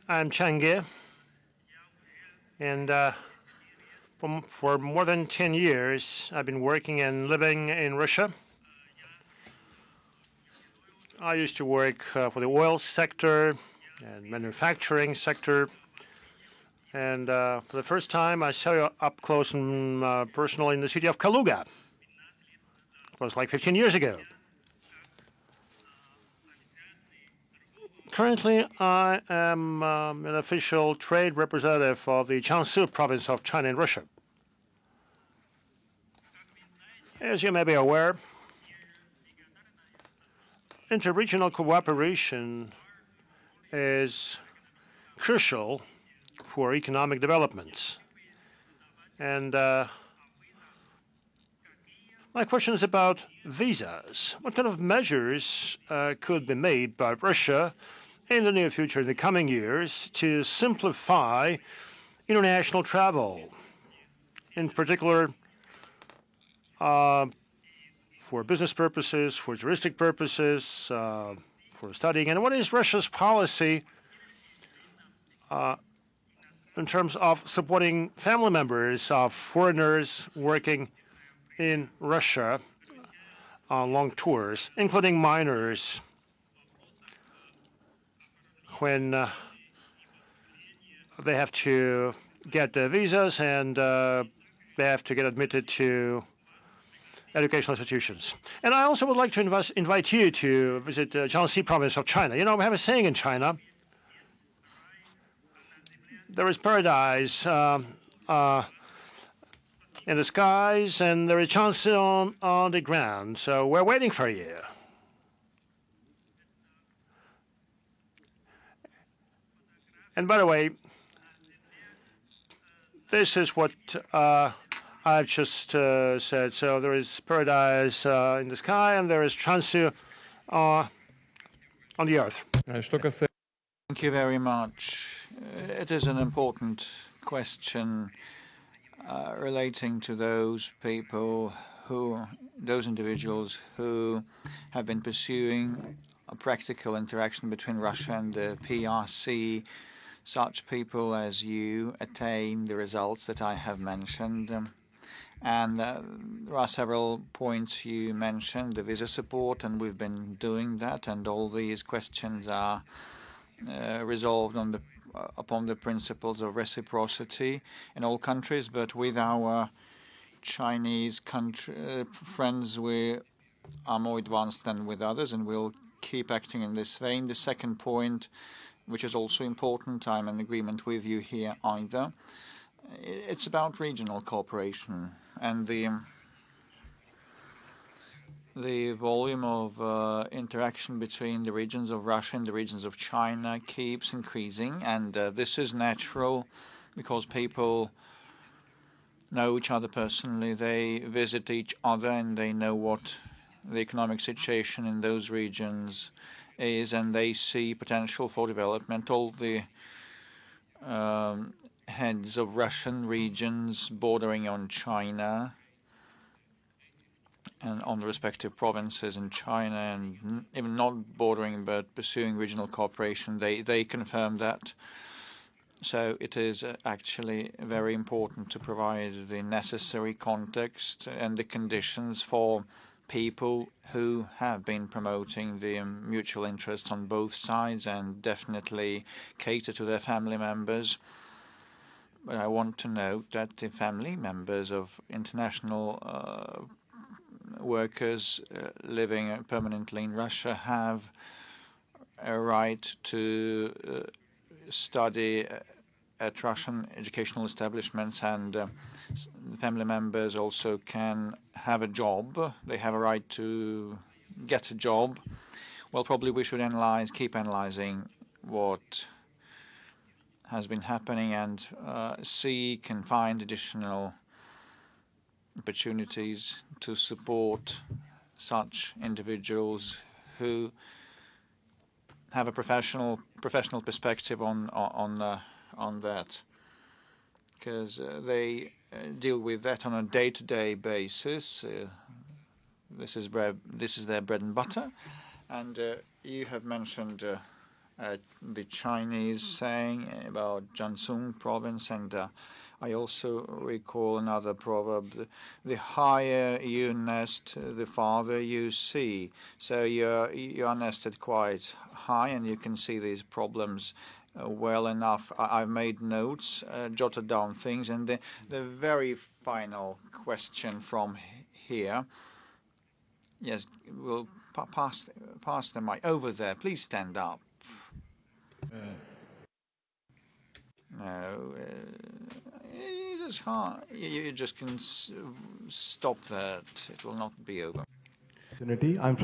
I'm Change, and for more than 10 years, I've been working and living in Russia. I used to work for the oil sector and manufacturing sector. And for the first time, I saw you up close and personal in the city of Kaluga. It was like 15 years ago. Currently, I am an official trade representative of the Jiangsu province of China in Russia. As you may be aware, interregional cooperation is crucial for economic development. And my question is about visas. What kind of measures could be made by Russia in the near future, in the coming years, to simplify international travel, in particular for business purposes, for touristic purposes, for studying? And what is Russia's policy in terms of supporting family members of foreigners working in Russia on long tours, including minors, when they have to get visas and they have to get admitted to educational institutions? And I also would like to invite you to visit Jiangxi province of China. You know, we have a saying in China: there is paradise in the skies, and there is Jiangxi on the ground. So we're waiting for you. And by the way, this is what I've just said. So there is paradise in the sky, and there is Jiangxi on the earth. Thank you very much. It is an important question relating to those individuals who have been pursuing a practical interaction between Russia and the PRC. Such people as you attain the results that I have mentioned. And there are several points you mentioned, the visa support, and we've been doing that, and all these questions are resolved upon the principles of reciprocity in all countries. But with our Chinese friends, we are more advanced than with others, and we'll keep acting in this vein. The second point, which is also important, I'm in agreement with you here either. It's about regional cooperation, and the volume of interaction between the regions of Russia and the regions of China keeps increasing, and this is natural because people know each other personally. They visit each other and they know what the economic situation in those regions is, and they see potential for development. All the heads of Russian regions bordering on China and on the respective provinces in China, and even not bordering but pursuing regional cooperation, they confirm that. So it is actually very important to provide the necessary context and the conditions for people who have been promoting the mutual interest on both sides, and definitely cater to their family members. But I want to note that the family members of international workers living permanently in Russia have a right to study at Russian educational establishments, and family members also can have a job. They have a right to get a job. Well, probably we should keep analyzing what has been happening and seek and find additional opportunities to support such individuals who have a professional perspective on that, because they deal with that on a day-to-day basis. This is their bread and butter. And you have mentioned the Chinese saying about Jiangsu province, and I also recall another proverb: the higher you nest, the farther you see. So you are nested quite high, and you can see these problems well enough. I've made notes, jotted down things, and the very final question from here. Yes, we'll pass the mic over there. Please stand up. No, you just can stop that. It will not be over. I'm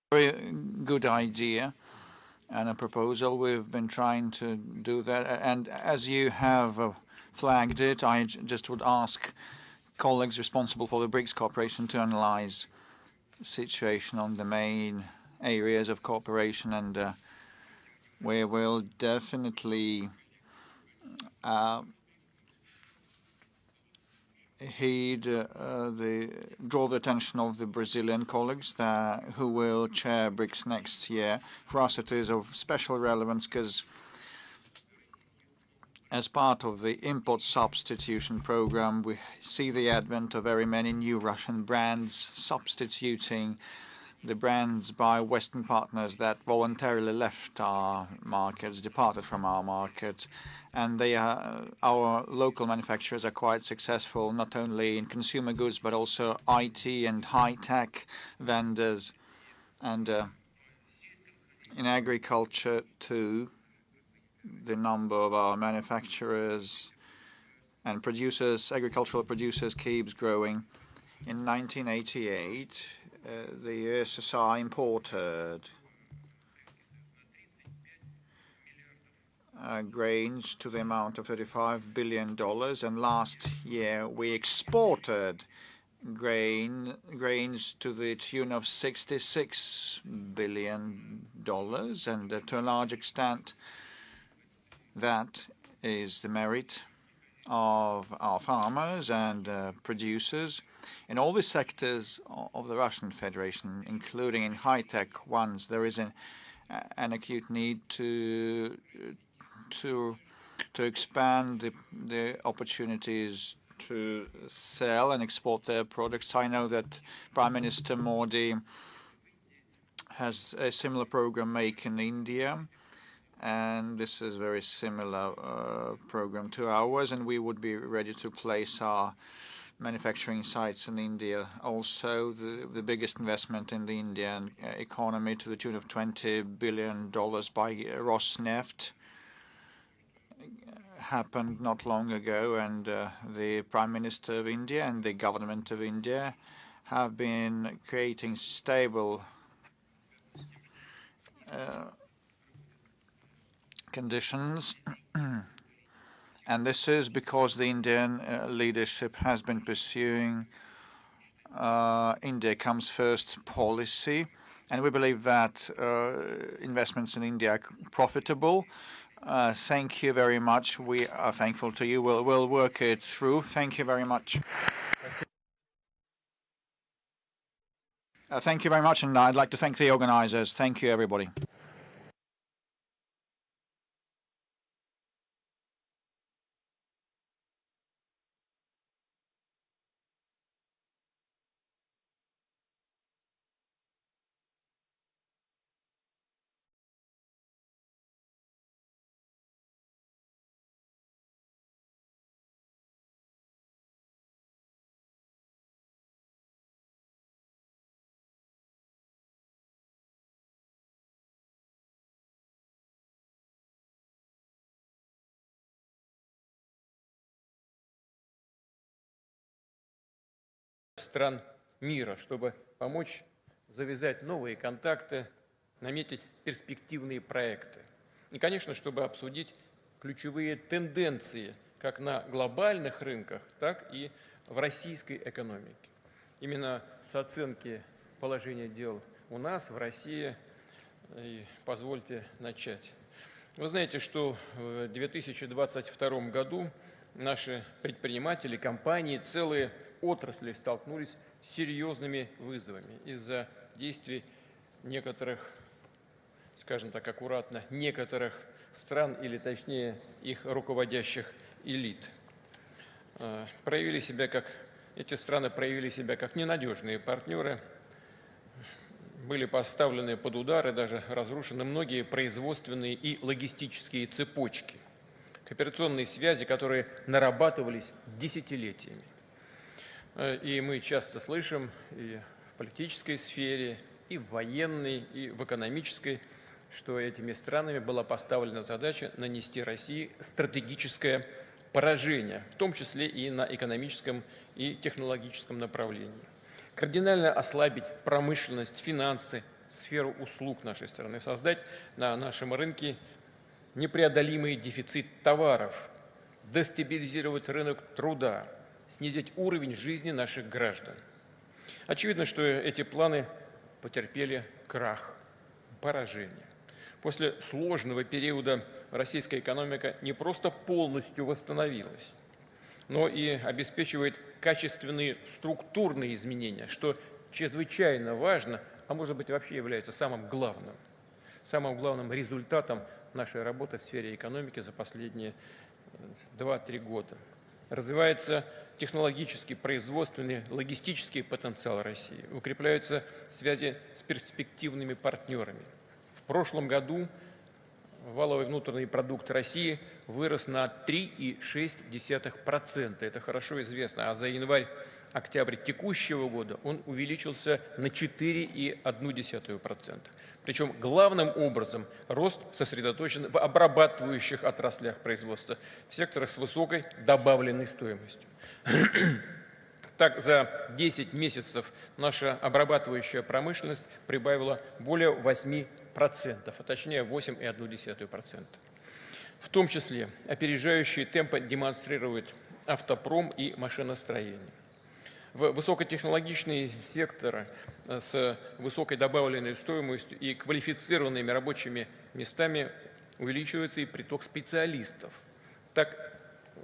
Very good idea and a proposal. We've been trying to do that, and as you have flagged it, I just would ask colleagues responsible for the BRICS cooperation to analyze the situation on the main areas of cooperation, and we will definitely draw the attention of the Brazilian colleagues who will chair BRICS next year. For us, it is of special relevance because as part of the import substitution program, we see the advent of very many new Russian brands substituting the brands by Western partners that voluntarily left our markets, departed from our market, and our local manufacturers are quite successful, not only in consumer goods but also IT and high-tech vendors, and in agriculture too. The number of our manufacturers and agricultural producers, keeps growing. In 1988, the USSR imported grains to the amount of $35 billion, and last year we exported grains to the tune of $66 billion, and to a large extent that is the merit of our farmers and producers in all the sectors of the Russian Federation, including in high-tech ones. There is an acute need to expand the opportunities to sell and export their products. I know that Prime Minister Modi has a similar program, Make in India, and this is a very similar program to ours, and we would be ready to place our manufacturing sites in India. Also, the biggest investment in the Indian economy to the tune of $20 billion by Rosneft happened not long ago, and the Prime Minister of India and the government of India have been creating stable conditions, and this is because the Indian leadership has been pursuing India comes first policy, and we believe that investments in India are profitable. Thank you very much. We are thankful to you. We'll work it through. Thank you very much. Thank you very much, and I'd like to thank the organizers. Thank you, everybody. стран мира, чтобы помочь завязать новые контакты, наметить перспективные проекты. И, конечно, чтобы обсудить ключевые тенденции как на глобальных рынках, так и в российской экономике. Именно с оценки положения дел у нас, в России, и позвольте начать. Вы знаете, что в 2022 году наши предприниматели, компании, целые отрасли столкнулись с серьезными вызовами из-за действий некоторых, скажем так аккуратно, некоторых стран, или точнее их руководящих элит. Эти страны проявили себя как ненадежные партнеры, были поставлены под удар и даже разрушены многие производственные и логистические цепочки, кооперационные связи, которые нарабатывались десятилетиями. И мы часто слышим и в политической сфере, и в военной, и в экономической, что этими странами была поставлена задача нанести России стратегическое поражение, в том числе и на экономическом и технологическом направлении. Кардинально ослабить промышленность, финансы, сферу услуг нашей страны, создать на нашем рынке непреодолимый дефицит товаров, дестабилизировать рынок труда, снизить уровень жизни наших граждан. Очевидно, что эти планы потерпели крах, поражение. После сложного периода российская экономика не просто полностью восстановилась, но и обеспечивает качественные структурные изменения, что чрезвычайно важно, а может быть вообще является самым главным результатом нашей работы в сфере экономики за последние 2-3 года. Развивается технологический, производственный, логистический потенциал России, укрепляются связи с перспективными партнерами. В прошлом году валовый внутренний продукт России вырос на 3,6%. Это хорошо известно. А за январь-октябрь текущего года он увеличился на 4,1%. Причем главным образом рост сосредоточен в обрабатывающих отраслях производства, в секторах с высокой добавленной стоимостью. Так, за 10 месяцев наша обрабатывающая промышленность прибавила более 8%, а точнее 8,1%. В том числе опережающие темпы демонстрируют автопром и машиностроение. В высокотехнологичные секторы с высокой добавленной стоимостью и квалифицированными рабочими местами увеличивается и приток специалистов. Так,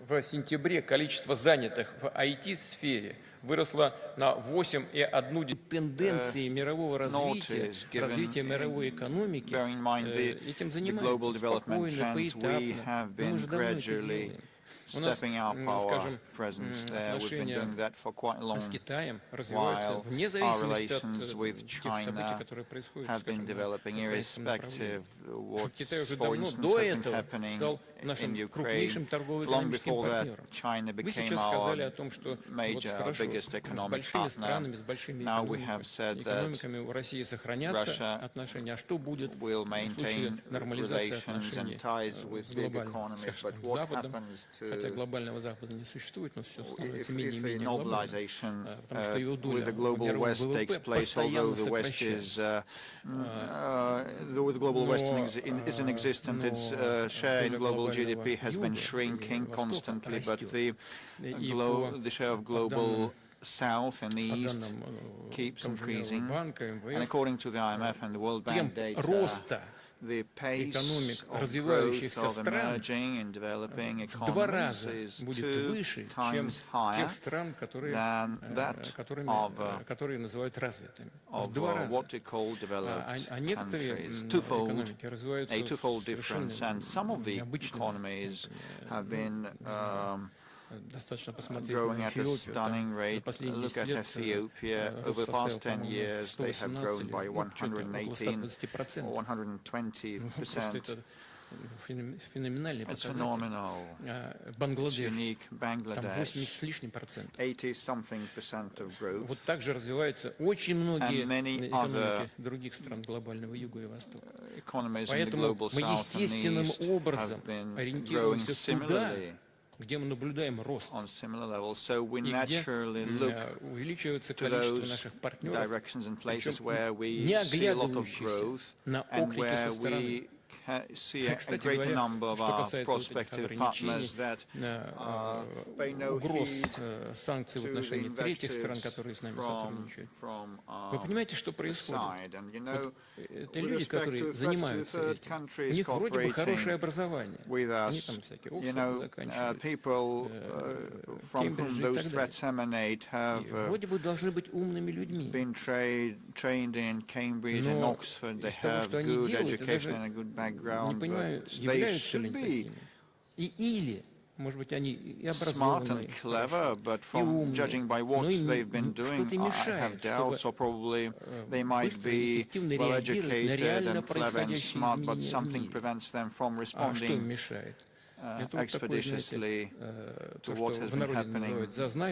в сентябре количество занятых в IT-сфере выросло на 8,1%. Тенденции мирового развития мировой экономики, этим занимаются спокойно, поэтапно. Мы уже давно это делаем. У нас, скажем, отношения с Китаем развиваются вне зависимости от тех событий, которые происходят, скажем, на украинском направлении. Китай уже давно до этого стал нашим крупнейшим торгово-экономическим партнером. Вы сейчас сказали о том, что вот хорошо, с большими странами, с большими экономиками у России сохранятся отношения. А что будет в случае нормализации отношений с глобальным, скажем, Западом? Хотя глобального Запада не существует, но все становится менее и менее глобальным, потому что его доля в мировом ВВП постоянно сокращается. Is in existence, its share in global GDP has been shrinking constantly, but the share of global South and the East keeps increasing. And according to the IMF and the World Bank data, the pace of growth of emerging and developing economies is 2 times higher than that of what we call developed countries. A twofold difference, and some of the economies have been growing at a stunning rate. Look at Ethiopia. Over the past 10 years, they have grown by 118 or 120%. It's phenomenal. It's unique. Bangladesh, 80-something% of growth. Вот также развиваются очень многие экономики других стран глобального Юга и Востока. Поэтому мы естественным образом ориентируемся туда, где мы наблюдаем рост, on similar levels. So we и где naturally look увеличивается to количество those наших партнеров, directions and places причем where не we see a lot of оглядывающихся growth на and оклики where со стороны. we see a Кстати greater говоря, number of что our касается вот этих prospective ограничений, partners that pay no угроз heed санкций в to the отношении третьих стран, invectives которые с нами from сотрудничают. Вы понимаете, что the происходит? side. And you know, Это with люди, respect которые to first to занимаются third этим. У countries них вроде бы хорошее cooperating образование. with Они us, там всякие you Оксфорды know, заканчивают. people from whom Кембриджи и those так threats emanate И have вроде бы должны быть умными людьми. been trained in Cambridge and Но Oxford. They из того, have что они good делают, я education даже and a good не background, понимаю, but they являются ли should они be такими. Или, может быть, они и smart and образованные, clever, but и from умные, judging by what но им they've been doing, что-то I have мешает, doubts, чтобы or probably they might быстро и be эффективно well реагировать на educated реально and clever and происходящие smart, but изменения в something мире. prevents them from А что им responding мешает? Это вот такое, знаете, expeditiously то, to что what has в been народе happening называют зазнайство.